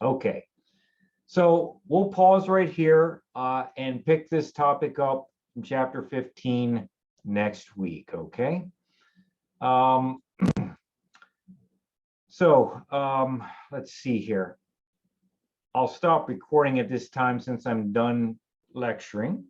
Okay. So we'll pause right here and pick this topic up in chapter 15 next week. Okay. Let's see here. I'll stop recording at this time since I'm done lecturing.